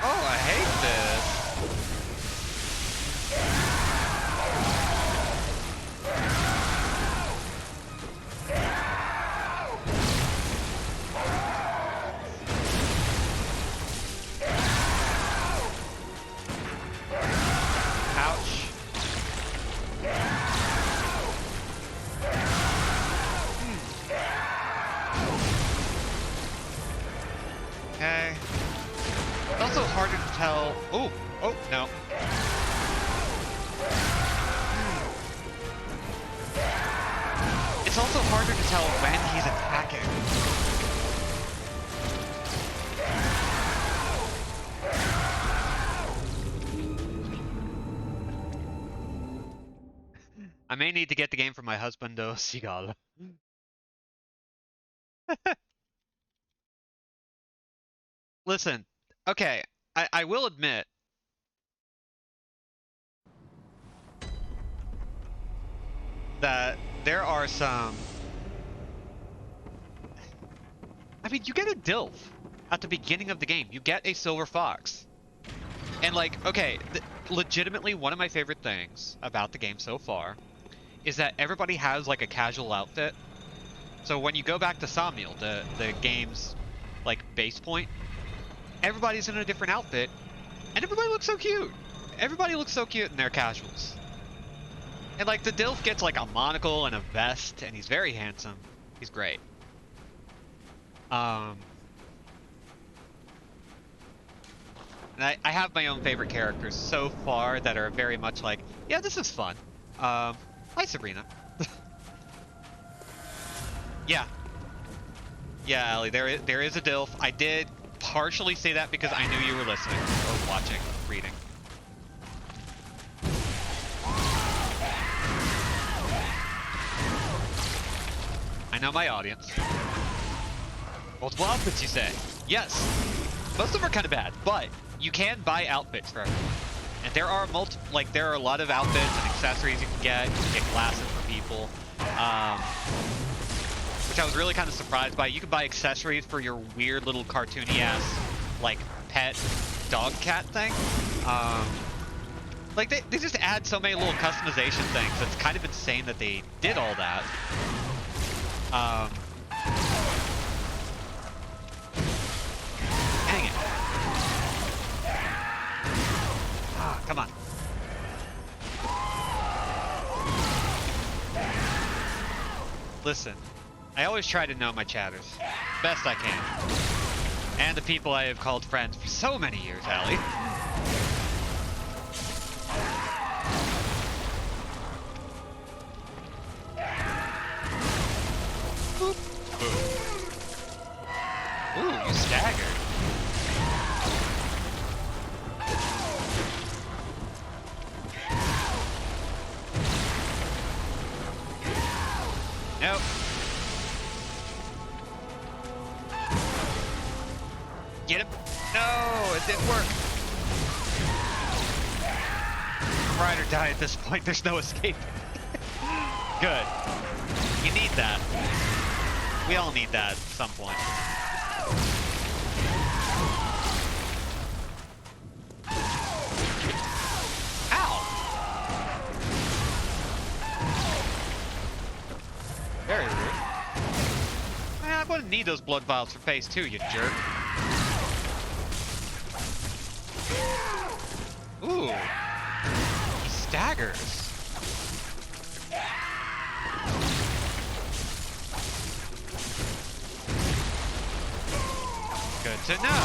Oh, I hate this. Okay. It's also harder to tell. Oh, oh, no. It's also harder to tell when he's attacking. I may need to get the game from my husband, though, Seagull. Listen, okay, I will admit, that there are some... I mean, you get a DILF at the beginning of the game. You get a silver fox. And like, okay, legitimately one of my favorite things about the game so far is that everybody has like a casual outfit. So when you go back to Samuel, the game's like base point, everybody's in a different outfit, and everybody looks so cute. Everybody looks so cute in their casuals. And like the DILF gets like a monocle and a vest, and he's very handsome. He's great. And I have my own favorite characters so far that are very much like, yeah, this is fun. Hi, Sabrina. Yeah. Yeah, Ellie, there is a DILF. I did partially say that because I knew you were listening, or watching, reading. know my audience. Multiple outfits, you say? Yes. Most of them are kind of bad, but you can buy outfits for everyone. And there are there are a lot of outfits and accessories you can get. You can get glasses for people, which I was really kind of surprised by. You can buy accessories for your weird little cartoony ass, like, pet dog cat thing. Like they just add so many little customization things. It's kind of insane that they did all that. Dang it. Ah, come on. Listen, I always try to know my chatters. Best I can. And the people I have called friends for so many years, Allie. Boop. Boom. Ooh, you staggered. Nope. Get him. No, it didn't work. Ride or die at this point. There's no escape. Good. You need that. We all need that at some point. Ow! Very rude. Man, I wouldn't need those blood vials for phase 2, you jerk. Ooh. He staggers. Good to know.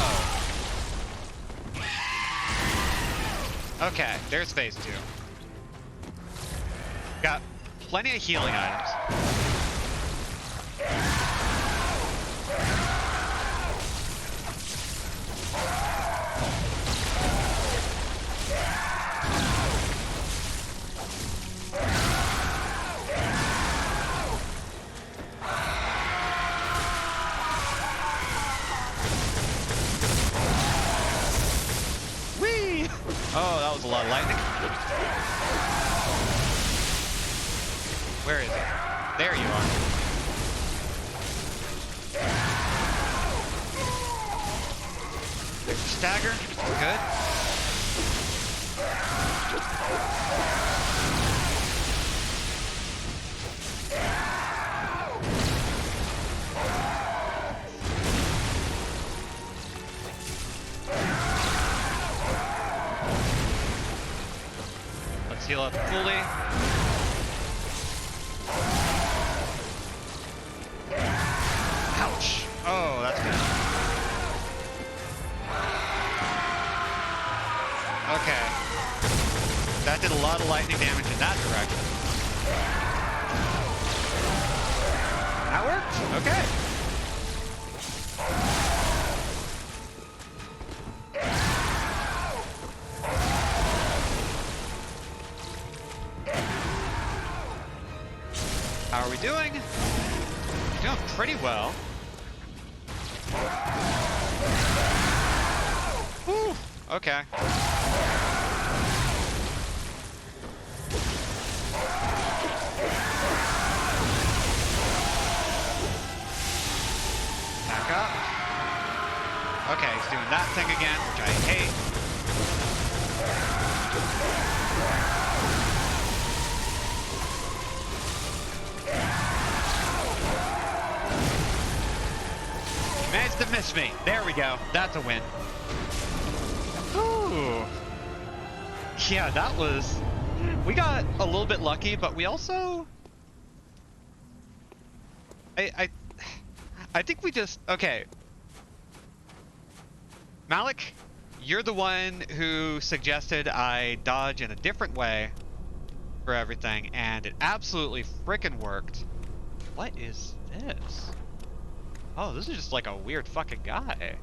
Okay, there's phase 2. Got plenty of healing items. Oh, that was a lot of lightning. Where is he? There you are. There's your stagger. Good. Heal up fully. Ouch. Oh, that's good. Okay. That did a lot of lightning damage in that direction. That worked? Okay. How are we doing? Doing pretty well. Whew. Okay. Back up. Okay, he's doing that thing again, which I hate. Managed to miss me. There we go. That's a win. Ooh. Yeah, that was... We got a little bit lucky, but we also... I think we just... Okay. Malik, you're the one who suggested I dodge in a different way for everything, and it absolutely frickin' worked. What is this? Oh, this is just like a weird fucking guy.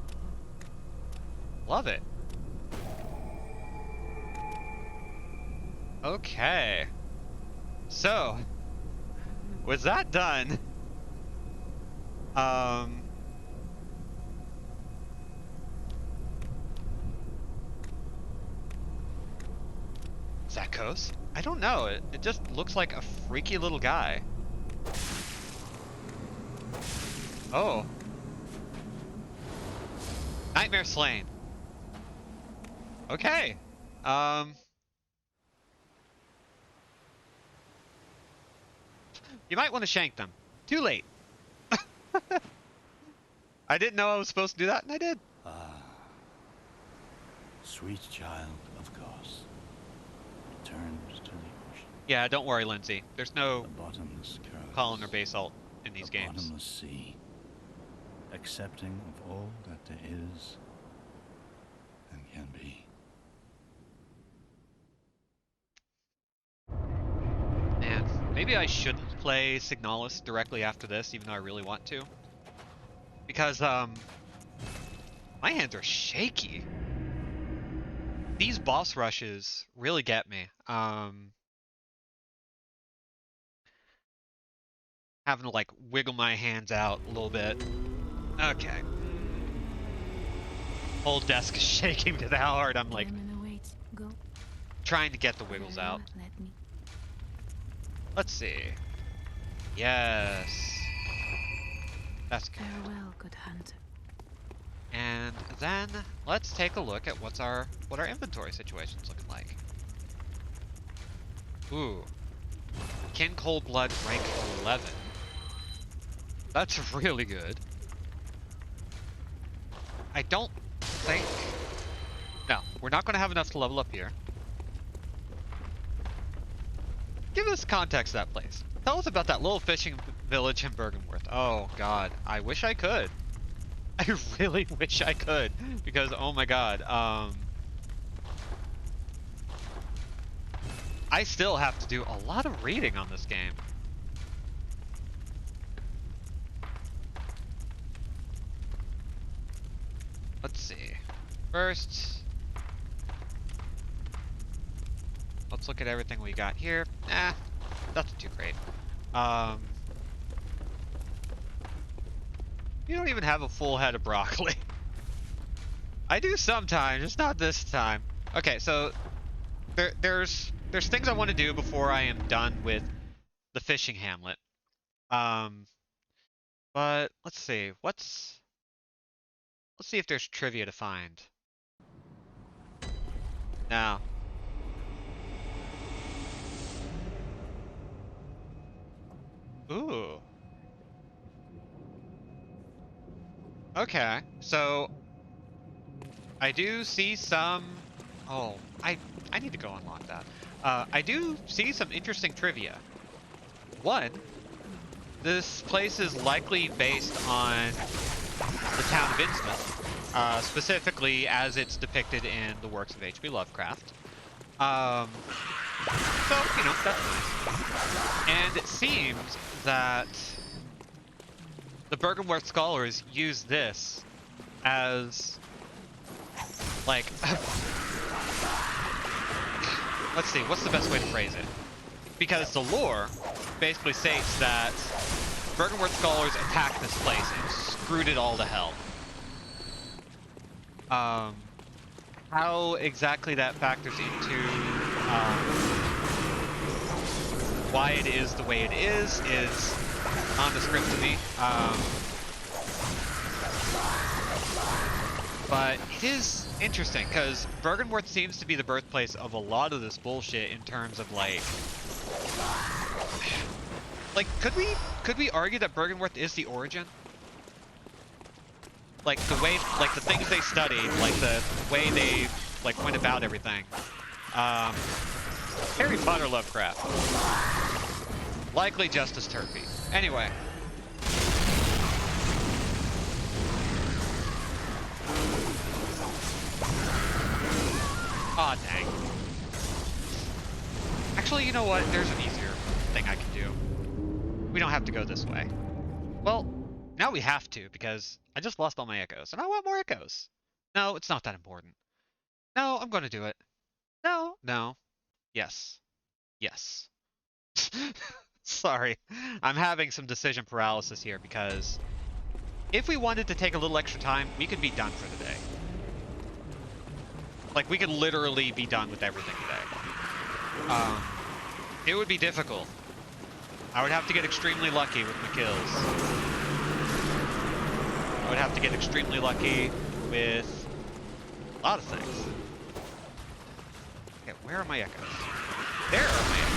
Love it. Okay. So, with that done, Um, is that Kos? I don't know. It just looks like a freaky little guy. Oh. Nightmare Slain. Okay. Um, you might want to shank them. Too late. I didn't know I was supposed to do that, and I did. Ah, sweet child of Kos, returned to the ocean. Yeah, don't worry, Lindsay. There's no The bottomless column or currents, basalt in these the games. bottomless sea, accepting of all that there is and can be. Man, maybe I shouldn't play Signalis directly after this, even though I really want to. Because, my hands are shaky. These boss rushes really get me. Having to, like, wiggle my hands out a little bit. Okay. Whole desk is shaking to how hard I'm, like, trying to get the wiggles out. Let's see. Yes. That's good. Farewell, good hunter. And then let's take a look at what our inventory situation's looking like. Ooh. Kin Cold Blood rank 11. That's really good. I don't think... No, we're not going to have enough to level up here. Give us context of that place. Tell us about that little fishing village in Bergenworth. Oh god, I wish I could. I really wish I could, because oh my god, I still have to do a lot of reading on this game. Let's see. First, let's look at everything we got here. Nothing too great. You don't even have a full head of broccoli. I do sometimes, just not this time. Okay, so there's things I want to do before I am done with the fishing hamlet. But let's see. Let's see if there's trivia to find. Now. Ooh. Okay, so I do see some. Oh, I need to go unlock that. I do see some interesting trivia. One, this place is likely based on the town of Innsmouth, specifically as it's depicted in the works of H.P. Lovecraft. So, you know, that's nice. And it seems that the Bergenworth scholars use this as, like, let's see, what's the best way to phrase it? Because the lore basically states that Bergenworth scholars attacked this place and screwed it all to hell. How exactly that factors into why it is the way it is nondescript to me. But it is interesting because Bergenworth seems to be the birthplace of a lot of this bullshit in terms of like could we argue that Bergenworth is the origin? Like the way, like the things they studied, like the way they like went about everything. Harry Potter Lovecraft. Likely Justice Turpy. Anyway. Aw, dang. Actually, you know what? There's an easier thing I can do. We don't have to go this way. Well, now we have to, because I just lost all my echoes, and I want more echoes. No, it's not that important. No, I'm going to do it. No, no. Yes. Yes. Sorry. I'm having some decision paralysis here, because if we wanted to take a little extra time, we could be done for the day. Like, we could literally be done with everything today. It would be difficult. I would have to get extremely lucky with my kills. I would have to get extremely lucky with a lot of things. Okay, where are my echoes? There are my echoes.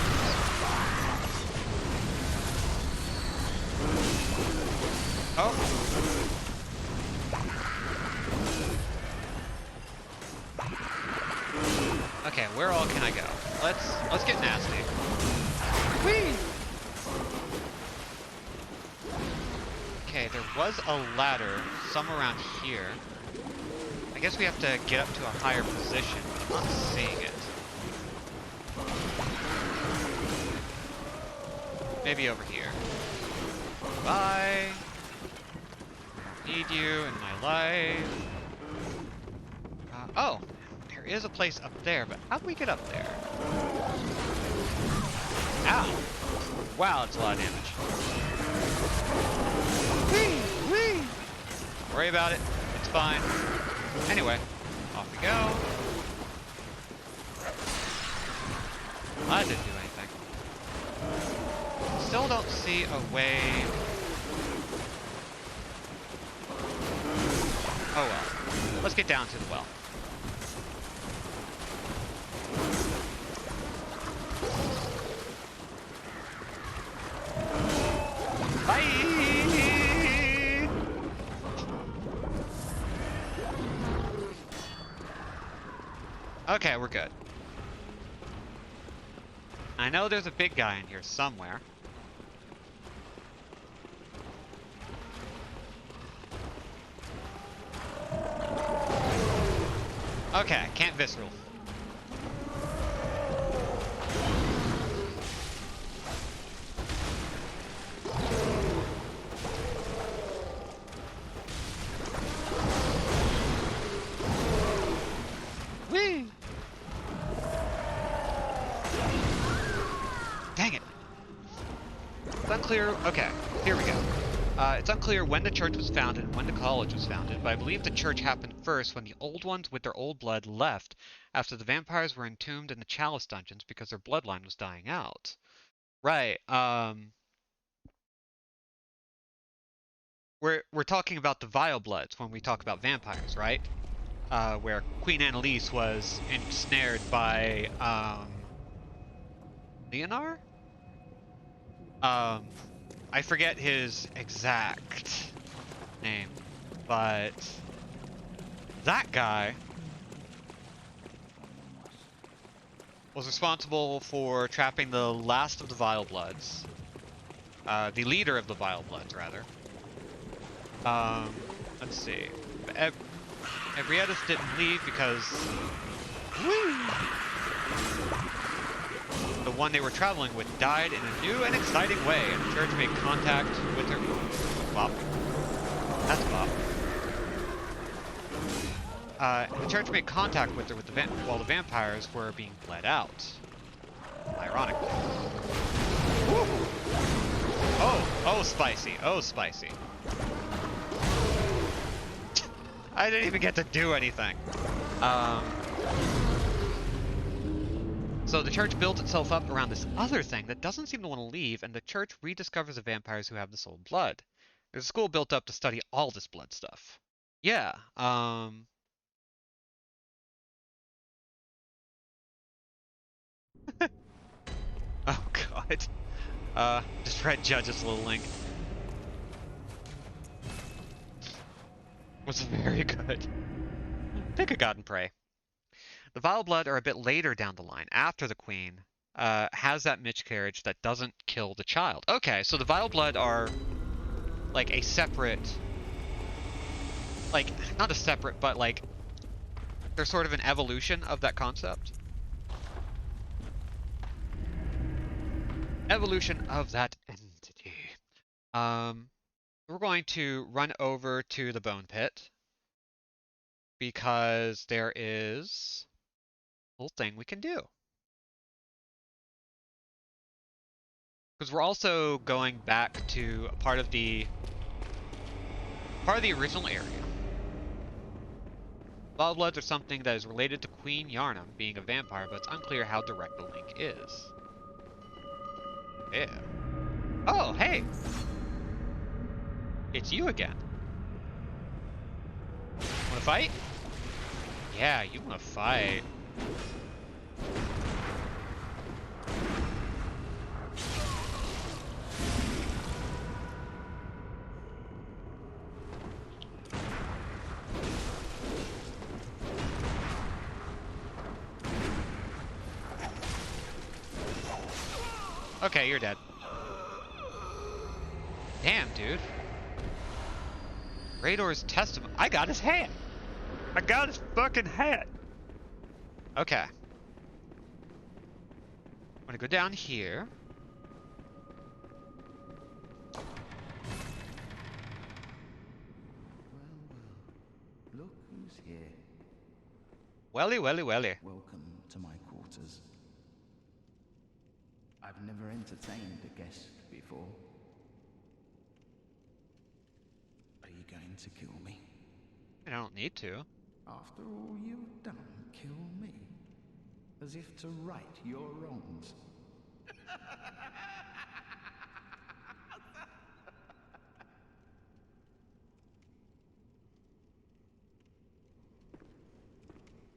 Oh. Okay, where all can I go? Let's get nasty. Whee! Okay, there was a ladder somewhere around here. I guess we have to get up to a higher position, but I'm not seeing it. Maybe over here. Bye. Need you in my life. Oh, there is a place up there, but how do we get up there? Ow! Wow, that's a lot of damage. Whee! Whee! Don't worry about it. It's fine. Anyway, off we go. That didn't do anything. Still don't see a way. Oh well. Let's get down to the well. Bye! Okay, we're good. I know there's a big guy in here somewhere. Okay, can't visceral. Whee! Dang it. It's unclear. Okay, here we go. It's unclear when the church was founded and when the college was founded, but I believe the church happened first when the old ones with their old blood left after the vampires were entombed in the Chalice dungeons because their bloodline was dying out. Right, we're talking about the Vile Bloods when we talk about vampires, right? Where Queen Annalise was ensnared by, Leonard? I forget his exact name, but that guy was responsible for trapping the last of the Vile Bloods. The leader of the Vile Bloods, rather. Let's see. Ebrietas didn't leave because... Woo! The one they were traveling with died in a new and exciting way, and the church made contact with her... Bop. That's Bop. The church made contact with her while the vampires were being bled out. Ironically. Woo! Oh, spicy. Oh, spicy. I didn't even get to do anything. So the church built itself up around this other thing that doesn't seem to want to leave, and the church rediscovers the vampires who have the soul blood. There's a school built up to study all this blood stuff. Yeah, oh god. Just read Judge's little link. Was very good. Pick a god and pray. The Vile Blood are a bit later down the line, after the Queen has that miscarriage that doesn't kill the child. Okay, so the Vile Blood are like a separate, like, not a separate, but like, they're sort of an evolution of that concept. Evolution of that entity. We're going to run over to the Bone Pit because there is a little thing we can do. Because we're also going back to a part of the Part of the original area. Bloodbloods are something that is related to Queen Yarnum being a vampire, but it's unclear how direct the link is. Yeah. Oh, hey! It's you again. Wanna fight? Yeah, you wanna fight. Okay, you're dead. Damn, dude. Rador's testament. I got his hat. I got his fucking hat. Okay. I'm gonna go down here. Well, look who's here. Welly, welly, welly. Welcome to my quarters. I've never entertained a guest before. Are you going to kill me? I don't need to. After all you've done, kill me? As if to right your wrongs.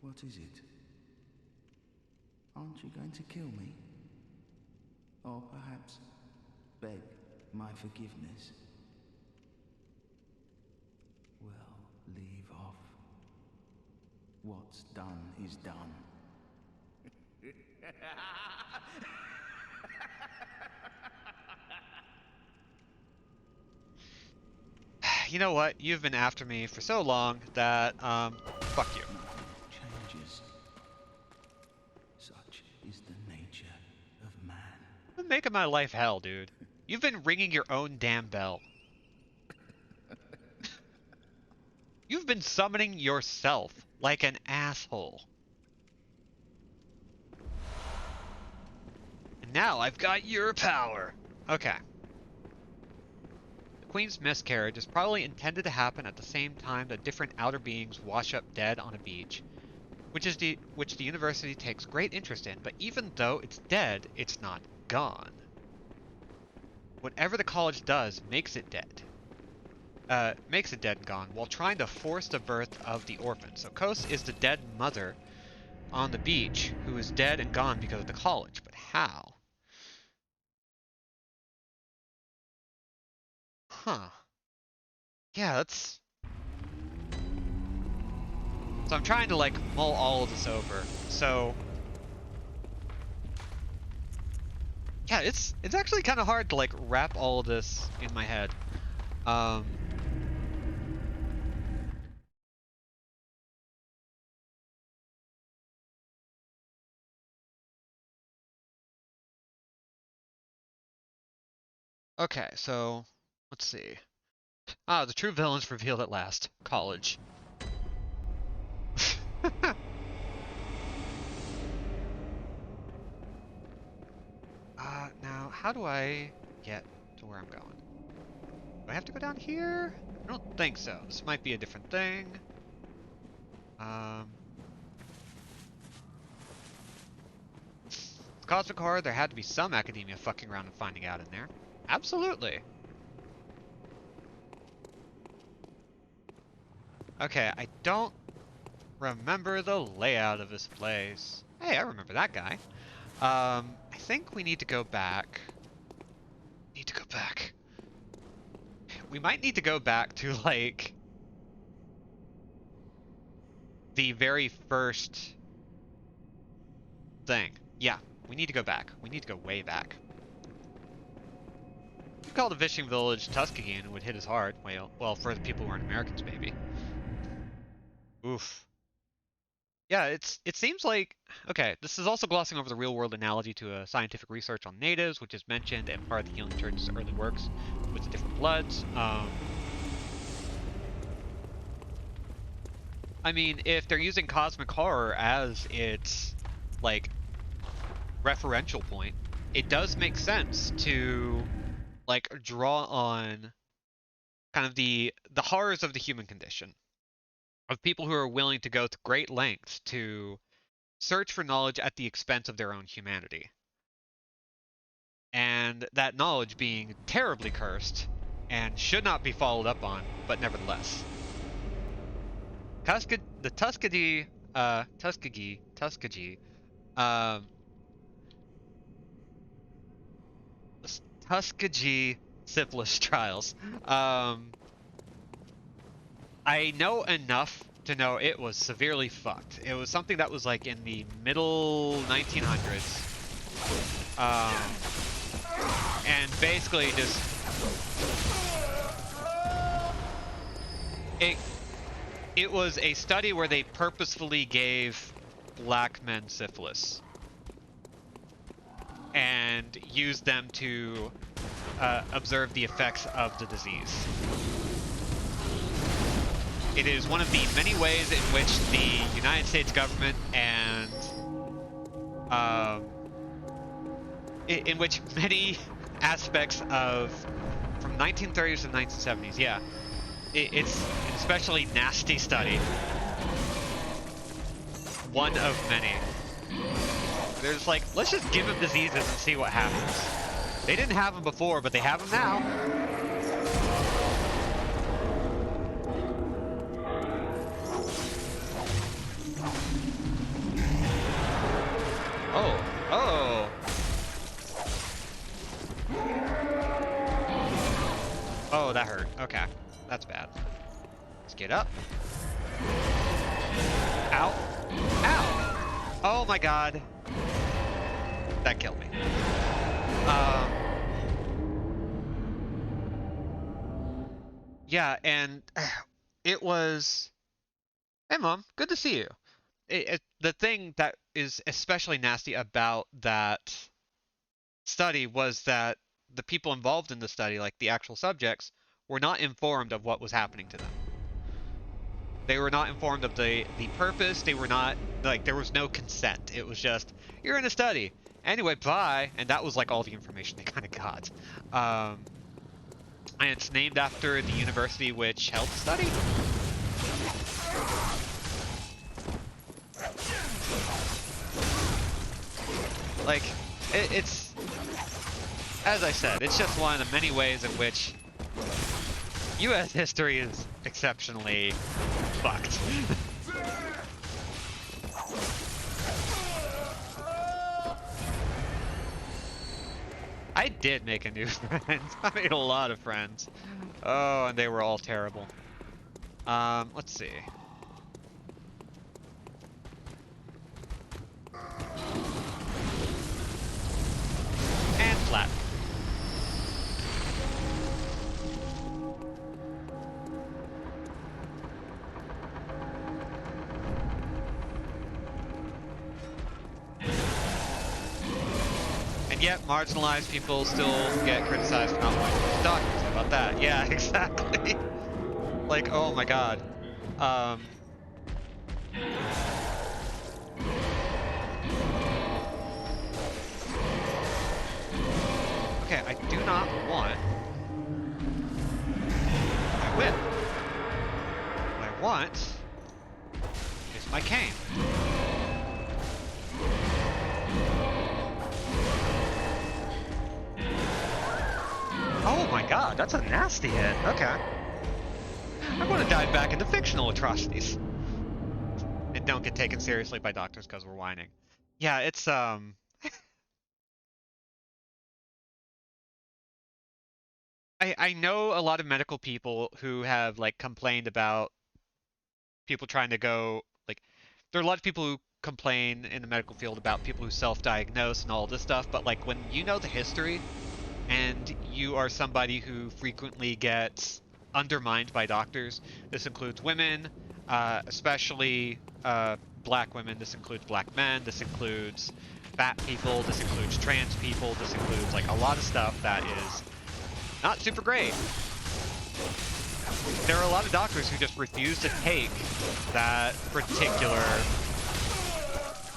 What is it? Aren't you going to kill me? Or perhaps beg my forgiveness? Well, leave off. What's done is done. You know what? You've been after me for so long that, fuck you. Nothing changes. Such is the nature of man. You've been making my life hell, dude. You've been ringing your own damn bell. You've been summoning yourself like an asshole. And now I've got your power. Okay. The Queen's miscarriage is probably intended to happen at the same time that different outer beings wash up dead on a beach, which the university takes great interest in, but even though it's dead, it's not gone. Whatever the college does makes it dead. Makes it dead and gone, while trying to force the birth of the orphan. So Kos is the dead mother on the beach, who is dead and gone because of the college. But how? Huh. Yeah, that's... So I'm trying to, like, mull all of this over. So... Yeah, it's actually kind of hard to, like, wrap all of this in my head. Okay, so let's see. Ah, the true villain's revealed at last. College. Now, how do I get to where I'm going? Do I have to go down here? I don't think so. This might be a different thing. Cosmic Horror, there had to be some academia fucking around and finding out in there. Absolutely. Okay, I don't remember the layout of this place. Hey, I remember that guy. I think we need to go back. We might need to go back to, like, the very first thing. Yeah, we need to go back. We need to go way back. If you called a fishing village Tuskegee and it would hit as hard. Well, for the people who aren't Americans, maybe. Oof. Yeah, it seems like... Okay, this is also glossing over the real-world analogy to a scientific research on natives, which is mentioned and part of the Healing Church's early works with the different bloods. I mean, if they're using Cosmic Horror as its, like, referential point, it does make sense to, like, draw on kind of the horrors of the human condition, of people who are willing to go to great lengths to search for knowledge at the expense of their own humanity. And that knowledge being terribly cursed and should not be followed up on, but nevertheless. The Tuskegee syphilis trials. I know enough to know it was severely fucked. It was something that was like in the middle 1900s. And basically just it was a study where they purposefully gave black men syphilis and used them to observe the effects of the disease. It is one of the many ways in which the United States government and in which many aspects of from 1930s to 1970s, yeah, it's an especially nasty study. One of many. They're just like, let's just give them diseases and see what happens. They didn't have them before, but they have them now. Oh, oh. Oh, that hurt. Okay, that's bad. Let's get up. Ow. Ow. Oh my god. That killed me. Yeah, and it was... Hey, Mom. Good to see you. The thing that is especially nasty about that study was that the people involved in the study, like the actual subjects, were not informed of what was happening to them. They were not informed of the purpose. They were not, like, there was no consent. It was just, you're in a study. Anyway, bye. And that was, like, all the information they kind of got. And it's named after the university which held the study. Like, it's, as I said, it's just one of the many ways in which U.S. history is exceptionally fucked. I did make a new friend. I made a lot of friends. Oh, and they were all terrible. Let's see. And flat. And yet, marginalized people still get criticized for not wanting to be doctors. How about that? Yeah, exactly. Like, oh my god. Okay, I do not want my whip. What I want is my cane. Oh my god, that's a nasty hit. Okay. I want to dive back into fictional atrocities. And don't get taken seriously by doctors because we're whining. Yeah, it's, I know a lot of medical people who have, like, complained about people trying to go, like, there are a lot of people who complain in the medical field about people who self-diagnose and all this stuff, but, like, when you know the history and you are somebody who frequently gets undermined by doctors, this includes women, especially black women, this includes black men, this includes fat people, this includes trans people, this includes, like, a lot of stuff that is not super great. There are a lot of doctors who just refuse to take that particular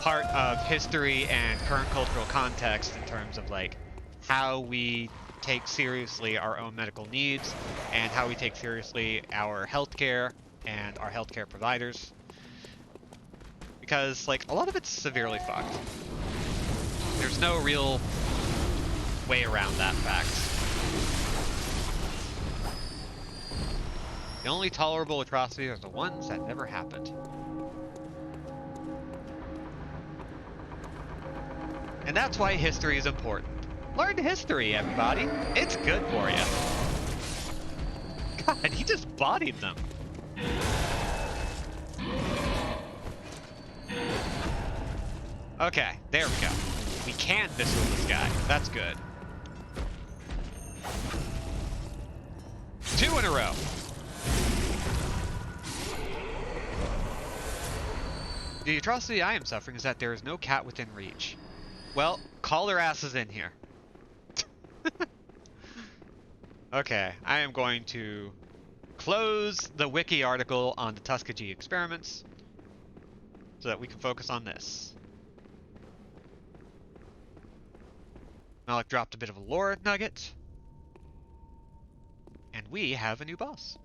part of history and current cultural context in terms of, like, how we take seriously our own medical needs and how we take seriously our healthcare and our healthcare providers. Because, like, a lot of it's severely fucked. There's no real way around that fact. The only tolerable atrocities are the ones that never happened. And that's why history is important. Learn history, everybody. It's good for you. God, he just bodied them. Okay, there we go. We can visceral this guy. That's good. 2 in a row. The atrocity I am suffering is that there is no cat within reach. Well, call their asses in here. Okay, I am going to close the wiki article on the Tuskegee experiments so that we can focus on this. Malik dropped a bit of a lore nugget. And we have a new boss.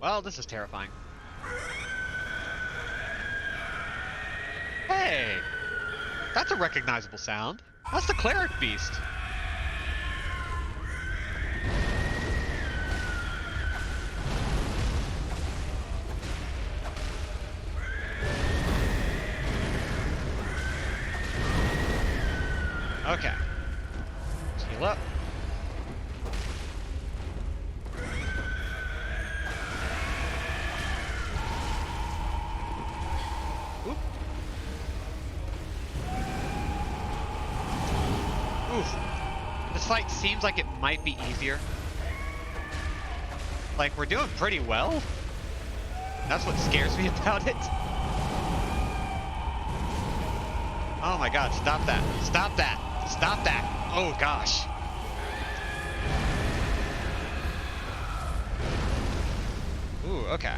Well, this is terrifying. Hey! That's a recognizable sound. That's the cleric beast. Okay. Let's heal up. Oop. Oof. This fight seems like it might be easier. Like, we're doing pretty well. That's what scares me about it. Oh my god, stop that. Stop that. Stop that. Oh gosh. Ooh, okay.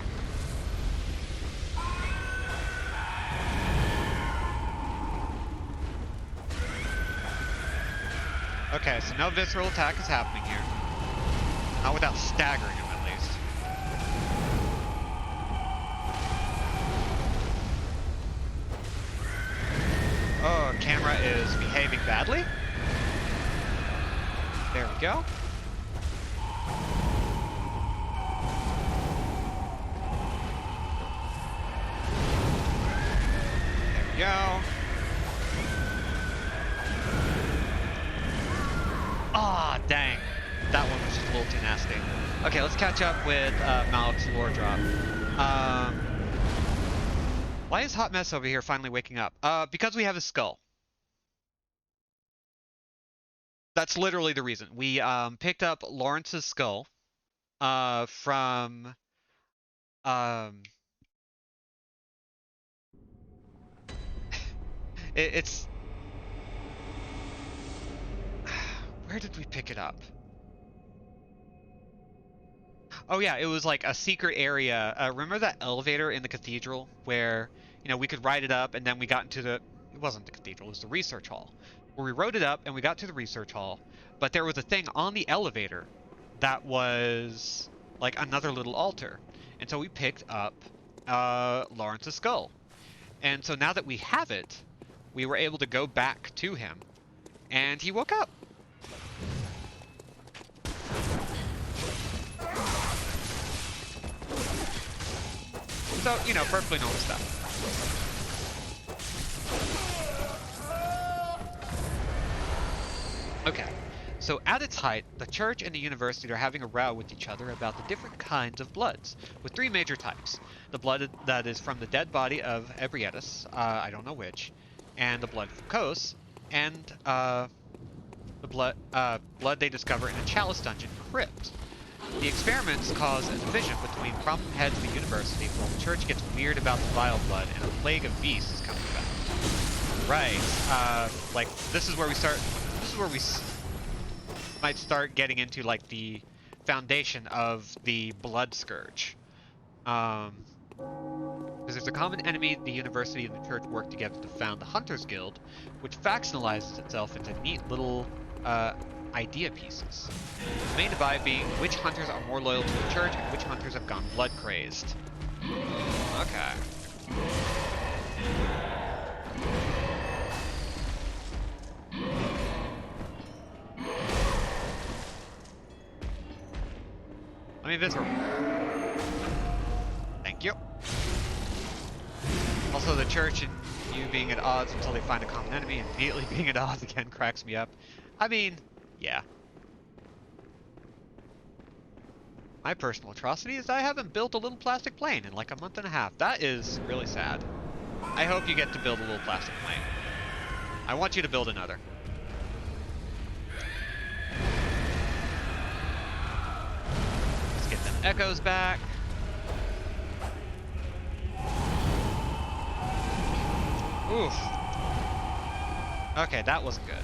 Okay, so no visceral attack is happening here. Not without staggering him, at least. Oh, camera is behaving badly. There we go. There we go. Ah, dang. That one was just a little too nasty. Okay, let's catch up with Malik's lore drop. Why is Hot Mess over here finally waking up? Because we have his skull. That's literally the reason. We picked up Lawrence's skull from it's where did we pick it up? Oh yeah, it was like a secret area. Remember that elevator in the cathedral where, you know, we could ride it up and then we got into the... It wasn't the cathedral, it was the research hall. Where we rode it up and we got to the research hall, but there was a thing on the elevator that was like another little altar. And so we picked up Lawrence's skull. And so now that we have it, we were able to go back to him. And he woke up. So, you know, perfectly normal stuff. Okay. So at its height, the church and the university are having a row with each other about the different kinds of bloods, with three major types. The blood that is from the dead body of Ebrietas, I don't know which, and the blood from Kos, and the blood they discover in a chalice dungeon crypt. The experiments cause a division between prominent heads of the university, while the church gets weird about the vile blood, and a plague of beasts is coming about. Right, like, this is where we might start getting into, like, the foundation of the Blood Scourge. Because there's a common enemy, the university and the church work together to found the Hunters Guild, which factionalizes itself into neat little, idea pieces. The main divide being which hunters are more loyal to the church and which hunters have gone blood crazed. Okay. Let me visit. Thank you. Also, the church and you being at odds until they find a common enemy and immediately being at odds again cracks me up. I mean, yeah. My personal atrocity is I haven't built a little plastic plane in like a month and a half. That is really sad. I hope you get to build a little plastic plane. I want you to build another. Let's get them echoes back. Oof. Okay, that wasn't good.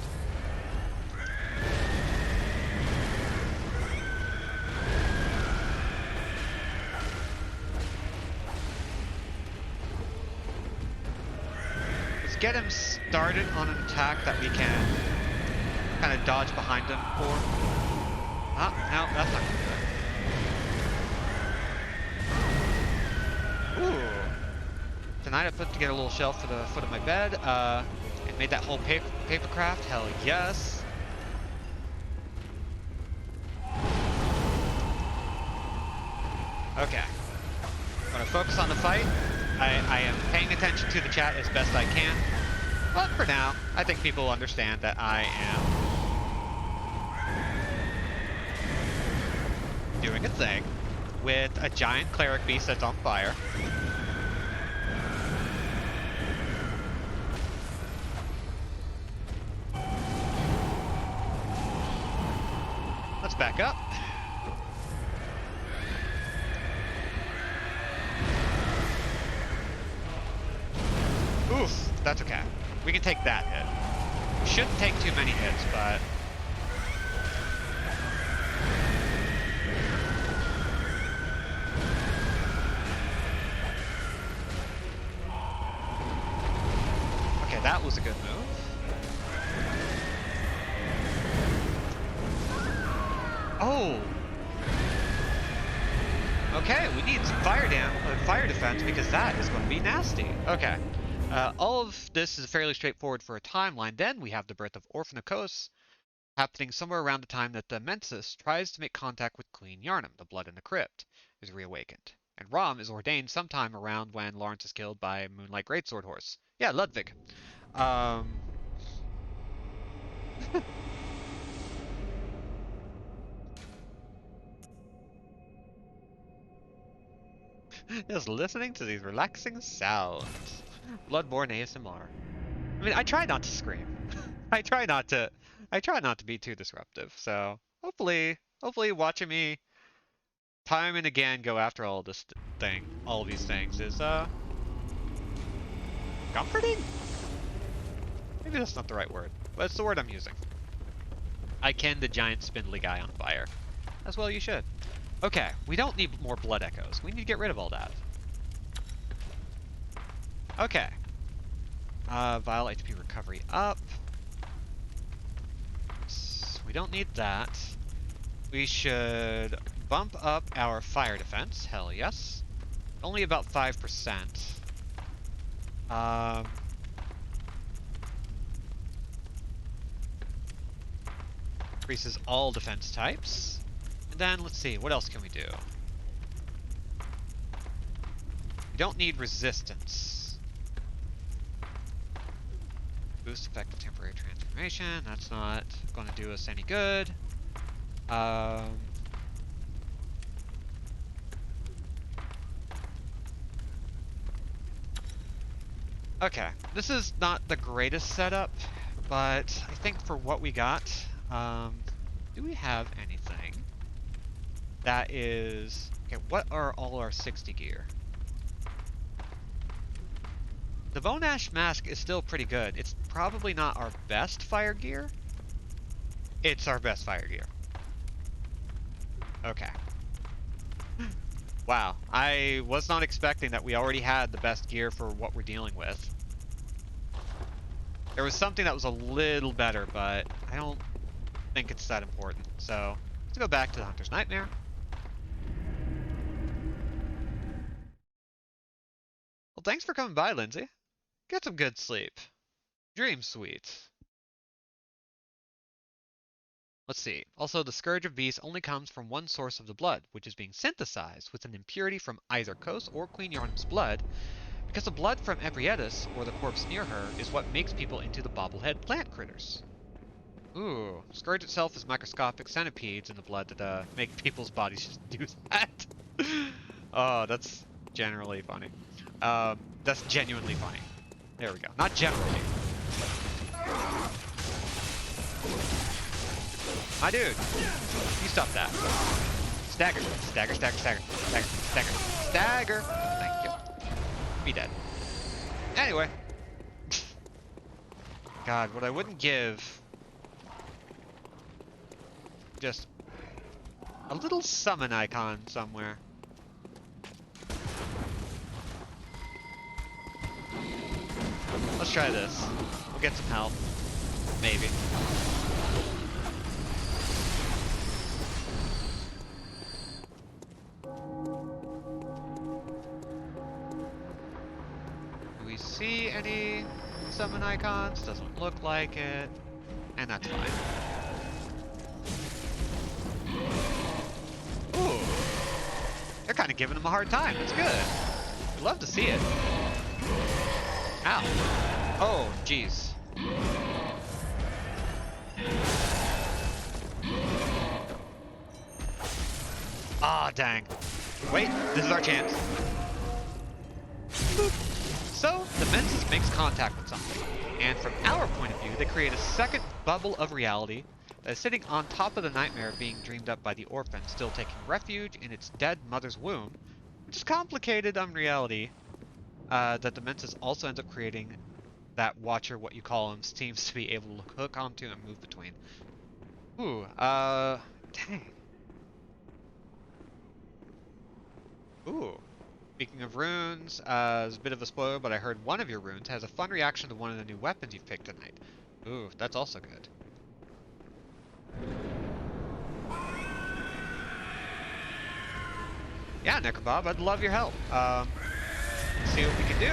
Let's get him started on an attack that we can kind of dodge behind him for. Ah, no, that's not gonna do it. Ooh. Tonight I put together a little shelf for the foot of my bed, and made that whole paper craft. Hell yes. Okay. I'm gonna focus on the fight. I am paying attention to the chat as best I can. But for now, I think people will understand that I am doing a thing with a giant cleric beast that's on fire. Let's back up. Oof, that's okay. We can take that hit. We shouldn't take too many hits, but... Okay, that was a good move. Oh! Okay, we need some fire defense because that is going to be nasty. Okay. All of this is fairly straightforward for a timeline. Then we have the birth of Orphan happening somewhere around the time that the Mensis tries to make contact with Queen Yarnum, the Blood in the Crypt, is reawakened. And Rom is ordained sometime around when Lawrence is killed by Moonlight Greatsword Horse. Yeah, Ludwig. Just listening to these relaxing sounds. Bloodborne ASMR. I mean, I try not to scream. I try not to be too disruptive. So hopefully watching me time and again go after all these things is comforting. Maybe that's not the right word, but it's the word I'm using. I ken the giant spindly guy on fire. As well you should. Okay, we don't need more blood echoes. We need to get rid of all that. Okay. Vial HP recovery up. We don't need that. We should bump up our fire defense. Hell yes. Only about 5%. Increases all defense types. And then, let's see, what else can we do? We don't need resistance. Boost effective temporary transformation. That's not going to do us any good. Okay, this is not the greatest setup, but I think for what we got, do we have anything that is... Okay, what are all our 60 gear? The Bone Ash Mask is still pretty good. It's probably not our best fire gear. It's our best fire gear. Okay. Wow, I was not expecting that we already had the best gear for what we're dealing with. There was something that was a little better, but I don't think it's that important. So, let's go back to the Hunter's Nightmare. Well, thanks for coming by, Lindsay. Get some good sleep. Dream sweet. Let's see. Also, the Scourge of Beasts only comes from one source of the blood, which is being synthesized with an impurity from either Kos or Queen Yharnam's blood, because the blood from Ebrietas, or the corpse near her, is what makes people into the bobblehead plant critters. Ooh, Scourge itself is microscopic centipedes in the blood that make people's bodies just do that. Oh, that's generally funny. That's genuinely funny. There we go. Not generally. My dude, you stop that. Stagger, stagger, stagger, stagger, stagger, stagger, stagger. Thank you. Be dead. Anyway. God, what I wouldn't give... Just a little summon icon somewhere. Let's try this. We'll get some help. Maybe. Do we see any summon icons? Doesn't look like it. And that's fine. Ooh. They're kind of giving him a hard time. It's good. We'd love to see it. Ow. Oh, jeez. Ah, dang. Wait, this is our chance. Boop. So, the Mensis makes contact with something, and from our point of view, they create a second bubble of reality that is sitting on top of the nightmare being dreamed up by the orphan, still taking refuge in its dead mother's womb, which is complicated on reality, that the Mensis also ends up creating that Watcher, what you call him, seems to be able to hook onto and move between. Ooh, dang. Ooh. Speaking of runes, it's a bit of a spoiler, but I heard one of your runes has a fun reaction to one of the new weapons you've picked tonight. Ooh, that's also good. Yeah, Necrobob, I'd love your help. See what we can do.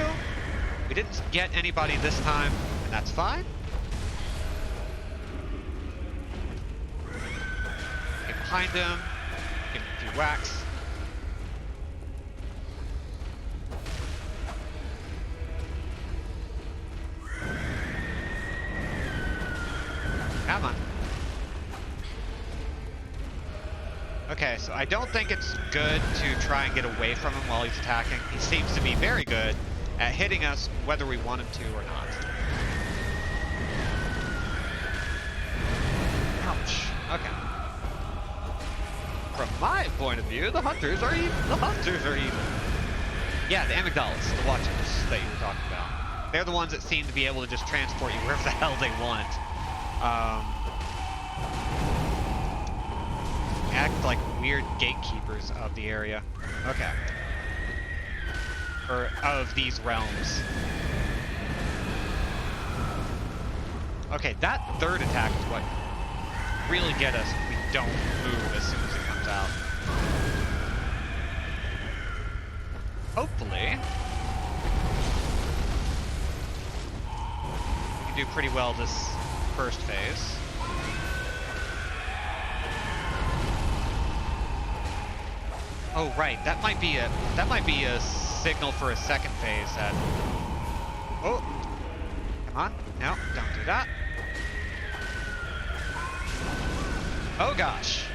We didn't get anybody this time, and that's fine. Get behind him, give him a few whacks. Come on. Okay, so I don't think it's good to try and get away from him while he's attacking. He seems to be very good at hitting us whether we want him to or not. Ouch. Okay. From my point of view, the hunters are evil. The hunters are evil. Yeah, the amygdalas, the watchers that you were talking about. They're the ones that seem to be able to just transport you wherever the hell they want. Act like weird gatekeepers of the area. Okay. Or of these realms. Okay, that third attack is what really get us if we don't move as soon as it comes out. Hopefully, we can do pretty well this first phase. Oh right, that might be a signal for a second phase. That. Oh, come Come on. No, don't do that. Oh gosh.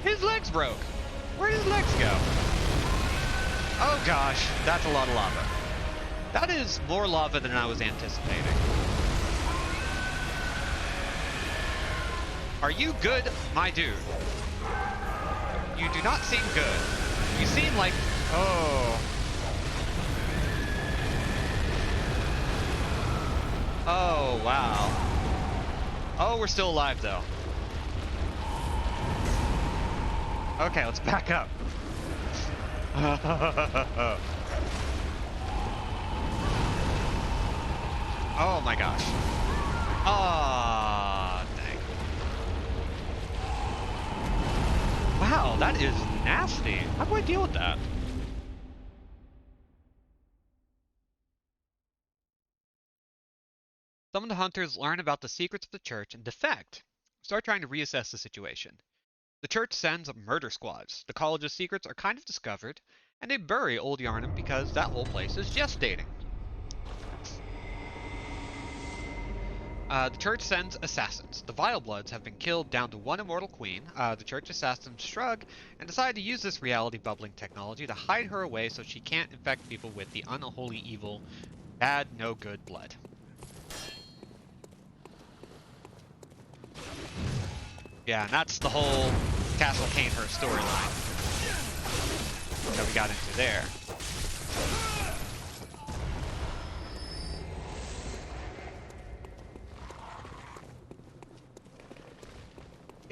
His legs broke. Where did his legs go? Oh gosh, that's a lot of lava. That is more lava than I was anticipating. Are you good, my dude? You do not seem good. You seem like... Oh. Oh, wow. Oh, we're still alive, though. Okay, let's back up. Oh my gosh. Ah, dang. Wow, that is nasty. How do I deal with that? Some of the hunters learn about the secrets of the church and defect. Start trying to reassess the situation. The church sends murder squads. The college's secrets are kind of discovered, and they bury old Yarnum because that whole place is gestating. The church sends assassins. The Vile Bloods have been killed down to one immortal queen. The church assassins shrug and decide to use this reality bubbling technology to hide her away so she can't infect people with the unholy evil, bad, no good blood. Yeah, and that's the whole Castle Canehurst storyline that we got into there.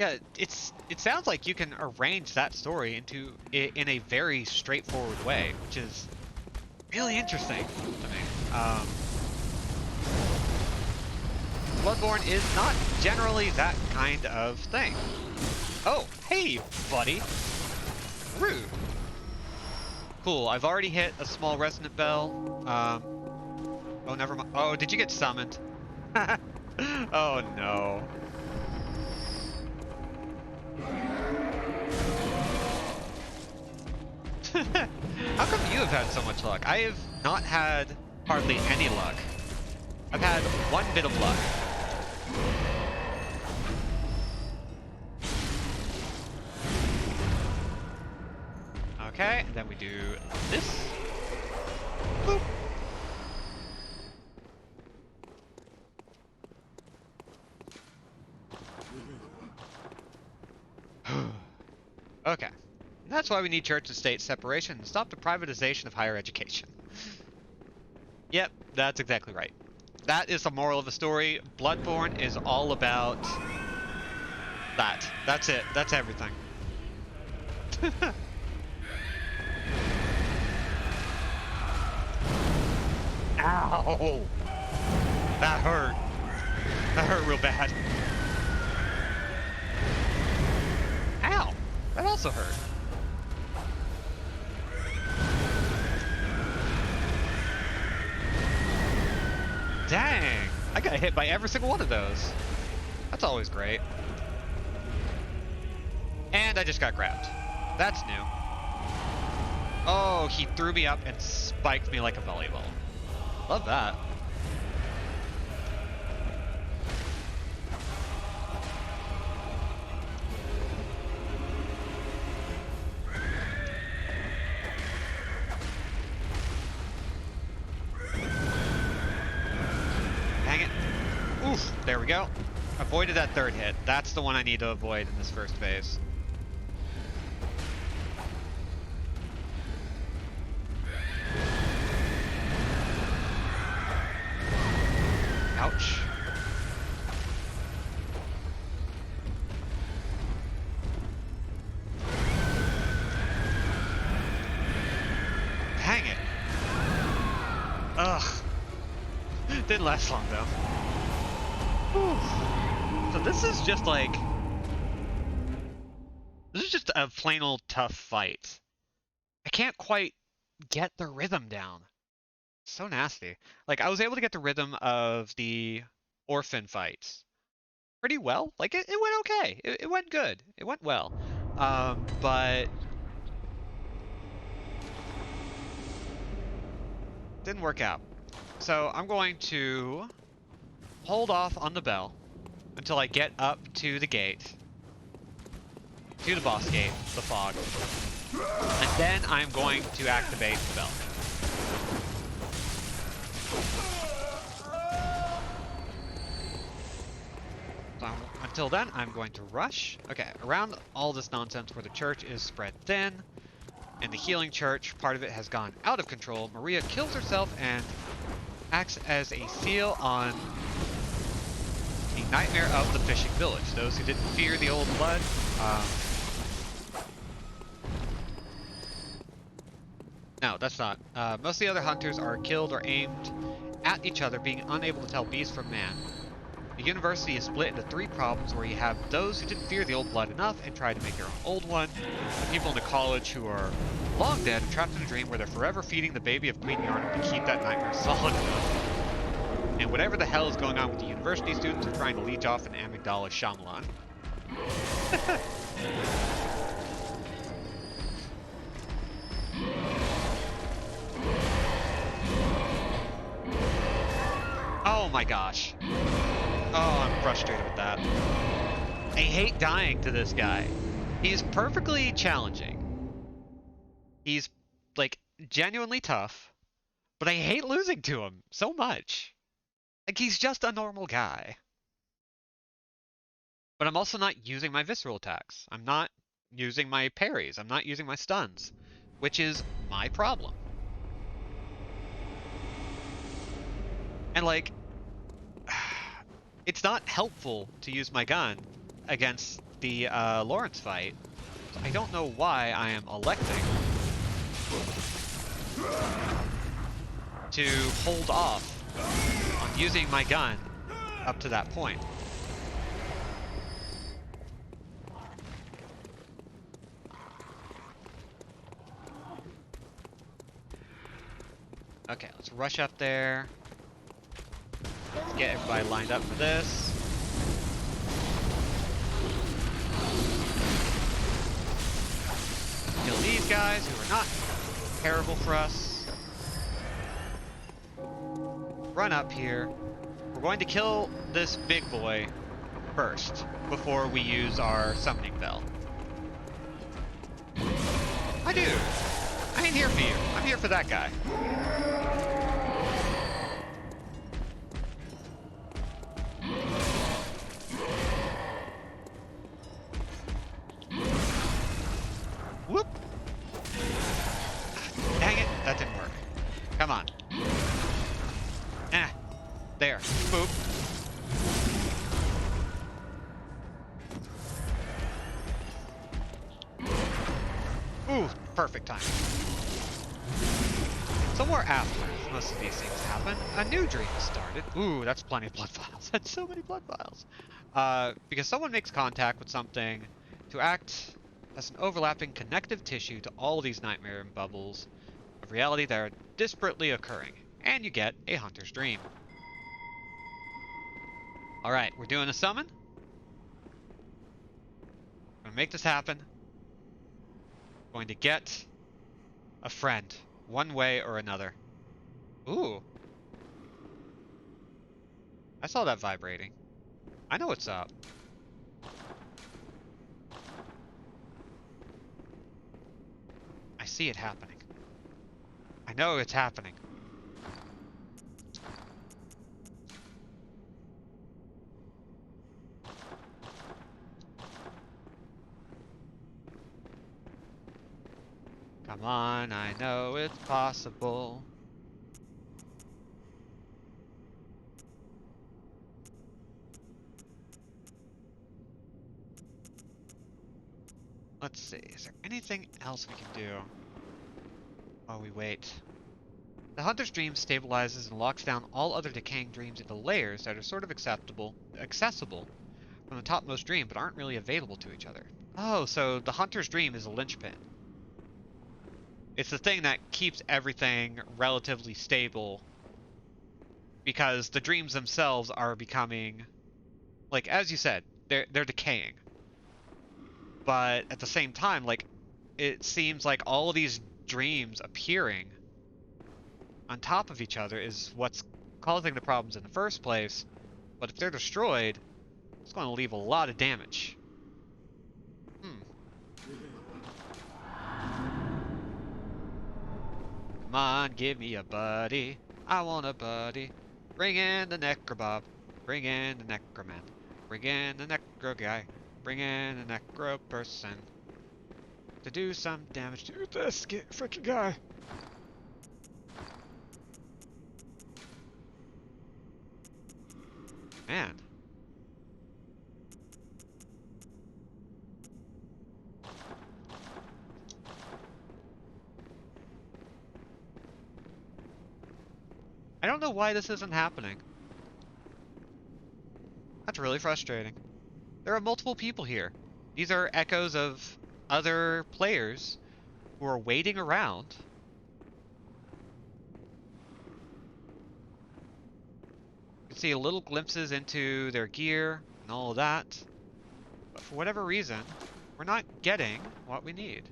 Yeah, it sounds like you can arrange that story in a very straightforward way, which is really interesting to me. Bloodborne is not generally that kind of thing. Oh, hey, buddy. Rude. Cool, I've already hit a small resonant bell. Oh, never mind. Oh, did you get summoned? Oh, no. How come you have had so much luck? I have not had hardly any luck. I've had one bit of luck. Okay, and then we do this. Boop. Okay. And that's why we need church and state separation and stop the privatization of higher education. Yep, that's exactly right. That is the moral of the story. Bloodborne is all about that. That's it. That's everything. Ow! That hurt. That hurt real bad. Ow! That also hurt. Dang! I got hit by every single one of those. That's always great. And I just got grabbed. That's new. Oh, he threw me up and spiked me like a volleyball. Love that. Dang it. Oof, there we go. Avoided that third hit. That's the one I need to avoid in this first phase. Ouch. Dang it. Ugh. Didn't last long though. Whew. So this is just like... This is just a plain old tough fight. I can't quite get the rhythm down. So nasty. Like, I was able to get the rhythm of the orphan fights pretty well. Like, it went okay. It went good. It went well. But didn't work out. So I'm going to hold off on the bell until I get up to the gate, to the boss gate, the fog, and then I'm going to activate the bell. So until then, I'm going to rush. Okay, around all this nonsense where the church is spread thin, and the healing church, part of it has gone out of control, Maria kills herself and acts as a seal on the nightmare of the fishing village. Those who didn't fear the old blood. No, that's not. Most of the other hunters are killed or aimed at each other, being unable to tell beast from man. The university is split into 3 problems where you have those who didn't fear the old blood enough and try to make their own old one, the people in the college who are long dead and trapped in a dream where they're forever feeding the baby of Queen Yarnum to keep that nightmare solid enough. And whatever the hell is going on with the university students who are trying to leech off an amygdala Shyamalan. Oh my gosh. Oh, I'm frustrated with that. I hate dying to this guy. He's perfectly challenging. He's, like, genuinely tough. But I hate losing to him so much. Like, he's just a normal guy. But I'm also not using my visceral attacks. I'm not using my parries. I'm not using my stuns. Which is my problem. And, like, it's not helpful to use my gun against the Lawrence fight. So I don't know why I am electing to hold off on using my gun up to that point. Okay, let's rush up there. Let's get everybody lined up for this. Kill these guys who are not terrible for us. Run up here. We're going to kill this big boy first before we use our summoning bell. My dude, I ain't here for you. I'm here for that guy. Whoop! Dang it, that didn't work. Come on. There. Boop. Ooh, perfect time. Somewhere after most of these things happen, a new dream has started. Ooh, that's plenty of blood vials. That's so many blood vials. Because someone makes contact with something to act as an overlapping connective tissue to all these nightmare bubbles of reality that are disparately occurring. And you get a hunter's dream. Alright, we're doing a summon. Gonna make this happen. Going to get a friend, one way or another. Ooh. I saw that vibrating. I know what's up. I see it happening. I know it's happening. Come on, I know it's possible. Let's see, is there anything else we can do while we wait? The Hunter's Dream stabilizes and locks down all other decaying dreams into layers that are sort of accessible from the topmost dream, but aren't really available to each other. Oh, so the Hunter's Dream is a linchpin. It's the thing that keeps everything relatively stable, because the dreams themselves are becoming, like, as you said, they're decaying. But at the same time, like, it seems like all of these dreams appearing on top of each other is what's causing the problems in the first place, but if they're destroyed, it's going to leave a lot of damage. Hmm. Come on, give me a buddy. I want a buddy. Bring in the necrobob. Bring in the necroman. Bring in the necro guy. Bring in the necro person. To do some damage to this freaking guy. Man. I don't know why this isn't happening. That's really frustrating. There are multiple people here. These are echoes of other players who are waiting around. You can see little glimpses into their gear and all of that. But for whatever reason, we're not getting what we need.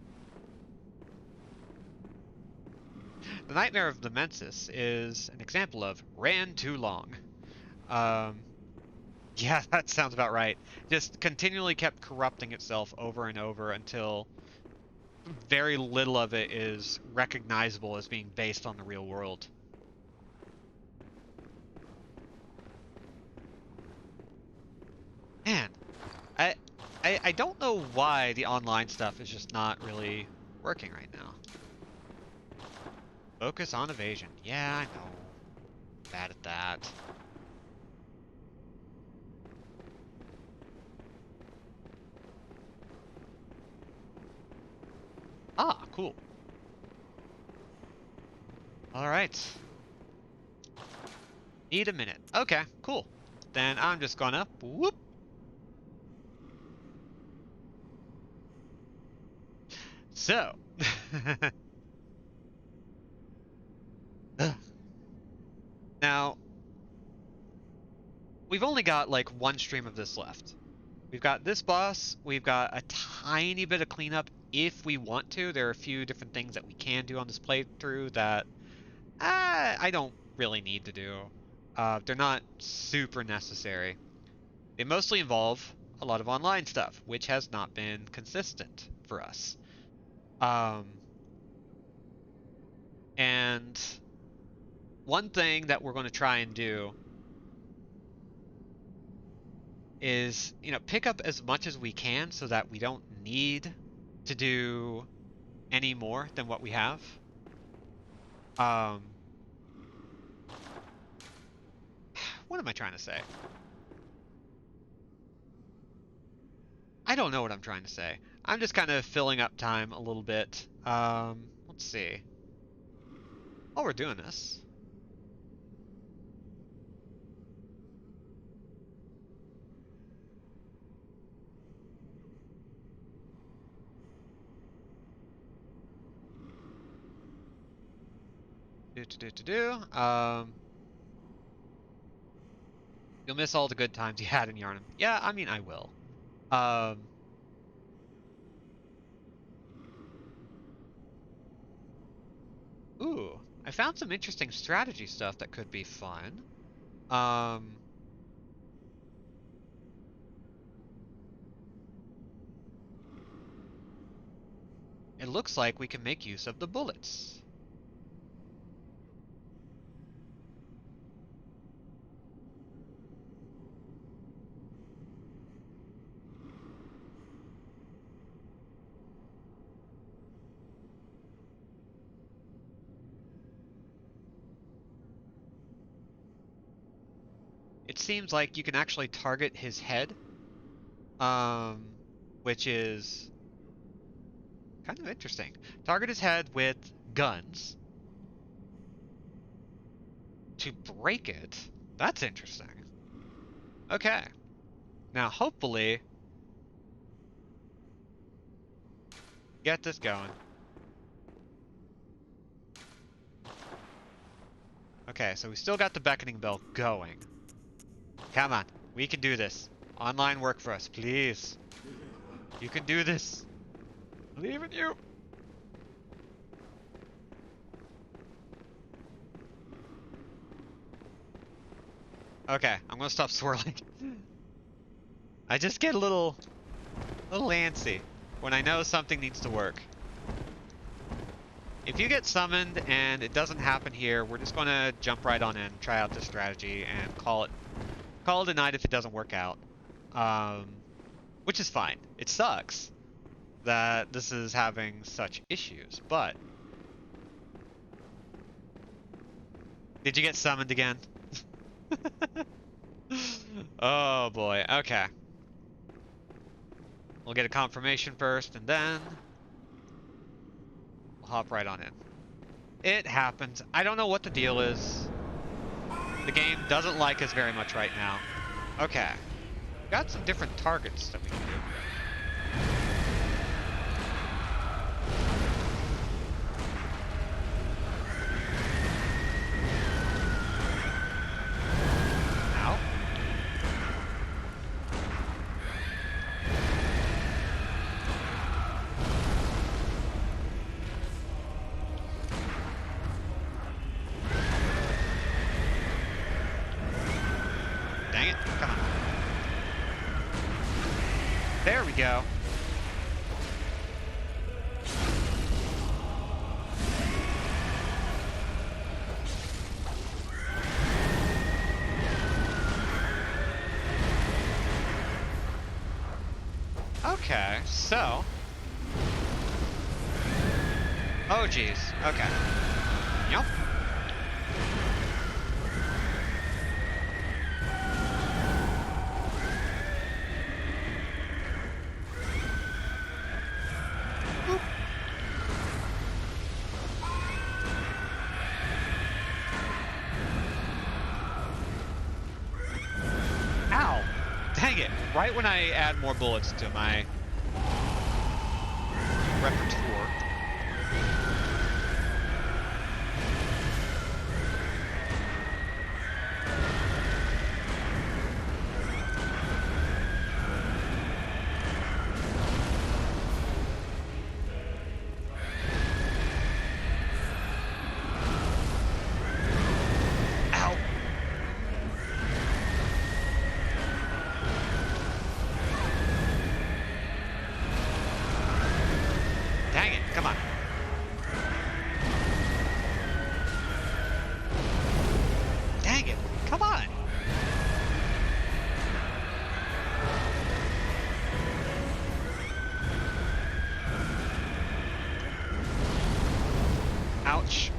The Nightmare of the Mensis is an example of ran too long. Yeah, that sounds about right. Just continually kept corrupting itself over and over until very little of it is recognizable as being based on the real world. Man, I, I don't know why the online stuff is just not really working right now. Focus on evasion. Yeah, I know. Bad at that. Ah, cool. Alright. Need a minute. Okay, cool. Then I'm just gonna whoop. So. Now, we've only got like one stream of this left. We've got this boss, we've got a tiny bit of cleanup if we want to. There are a few different things that we can do on this playthrough that I don't really need to do. They're not super necessary. They mostly involve a lot of online stuff, which has not been consistent for us. Um, and one thing that we're going to try and do is, pick up as much as we can so that we don't need to do any more than what we have. Um, what am I trying to say? I don't know what I'm trying to say. I'm just kind of filling up time a little bit. Let's see. While we're doing this. You'll miss all the good times you had in Yarnum. Yeah, I mean, I will. Ooh, I found some interesting strategy stuff that could be fun. Um, it looks like we can make use of the bullets. It seems like you can actually target his head, which is kind of interesting. Target his head with guns to break it. That's interesting. Okay. Now, hopefully, get this going. Okay, so we still got the beckoning bell going. Come on, we can do this. Online work for us, please. You can do this. Believe in you. Okay, I'm gonna stop swirling. I just get a little antsy when I know something needs to work. If you get summoned and it doesn't happen here, we're just gonna jump right on in, try out this strategy, and call it a night if it doesn't work out. Which is fine. It sucks that this is having such issues, but did you get summoned again? Oh boy. Okay. We'll get a confirmation first, and then we'll hop right on in. It happens. I don't know what the deal is. The game doesn't like us very much right now. Okay. Got some different targets that we can do. Ow. Dang it. Come on. There we go. Okay, so... Oh, geez. Okay. Yup. Ow! Dang it! Right when I add more bullets to my repertoire. Ow! Dang it! Come on. Dang it! Come on! Ouch.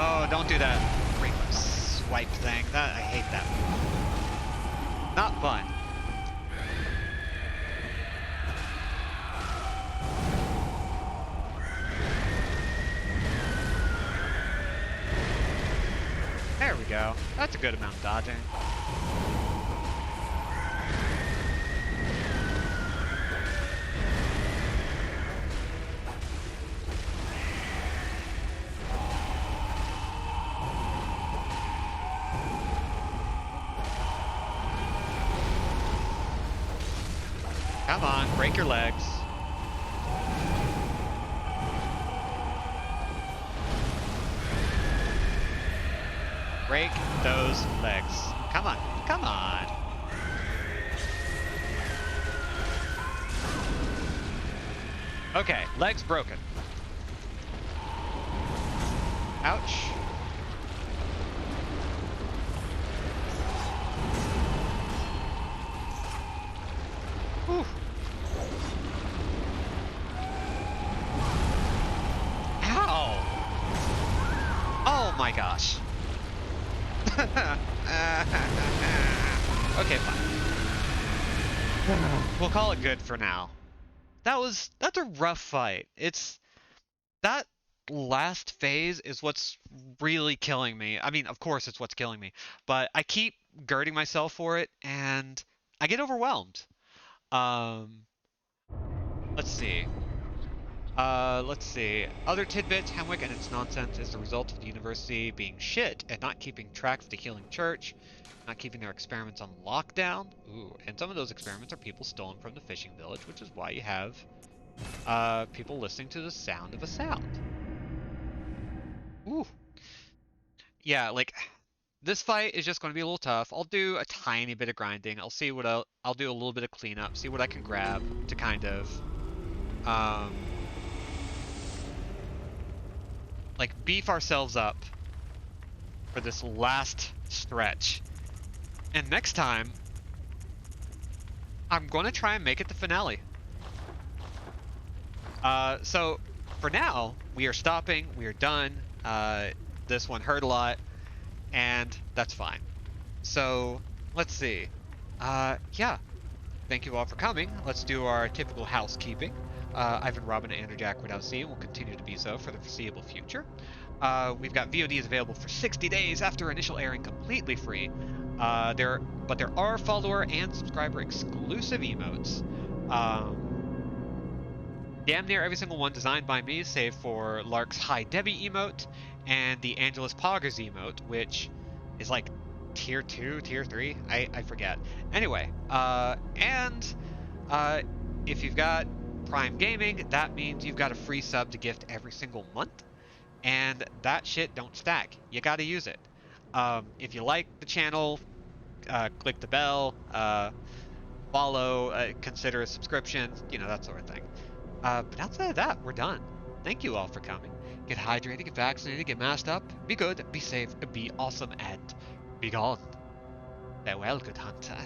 Oh, don't do that great swipe thing. That I hate that. Not fun. There we go. That's a good amount of dodging. Come on, break your legs. Break those legs. Come on, come on. Okay, legs broken. Ouch. Whew. Ow! Oh my gosh. Okay, fine. We'll call it good for now. That's a rough fight. That last phase is what's really killing me. I mean, of course it's what's killing me, but I keep girding myself for it and I get overwhelmed. Um, let's see. Let's see. Other tidbits, Hemwick and its nonsense is the result of the university being shit and not keeping track of the healing church, not keeping their experiments on lockdown. Ooh, and some of those experiments are people stolen from the fishing village, which is why you have people listening to the sound of a sound. Ooh. Yeah, like this fight is just going to be a little tough. I'll do a tiny bit of grinding. I'll see what I'll do a little bit of cleanup, see what I can grab to kind of um like beef ourselves up for this last stretch. And next time I'm going to try and make it the finale. So for now, we are stopping. We are done. This one hurt a lot, and that's fine. So let's see. Yeah. Thank you all for coming. Let's do our typical housekeeping. I've been Robin and Andrew Jack without C, and will continue to be so for the foreseeable future. We've got VODs available for 60 days after initial airing, completely free. But there are follower and subscriber exclusive emotes. Damn near every single one designed by me, save for Lark's Hi Debbie emote and the Angelus Poggers emote, which is like tier 2, tier 3, I forget. Anyway, if you've got Prime Gaming, that means you've got a free sub to gift every single month, and that shit don't stack. You gotta use it. If you like the channel, click the bell, follow, consider a subscription, that sort of thing. But outside of that, we're done. Thank you all for coming. Get hydrated, get vaccinated, get masked up, be good, be safe, be awesome, and be gone. Farewell, good hunter.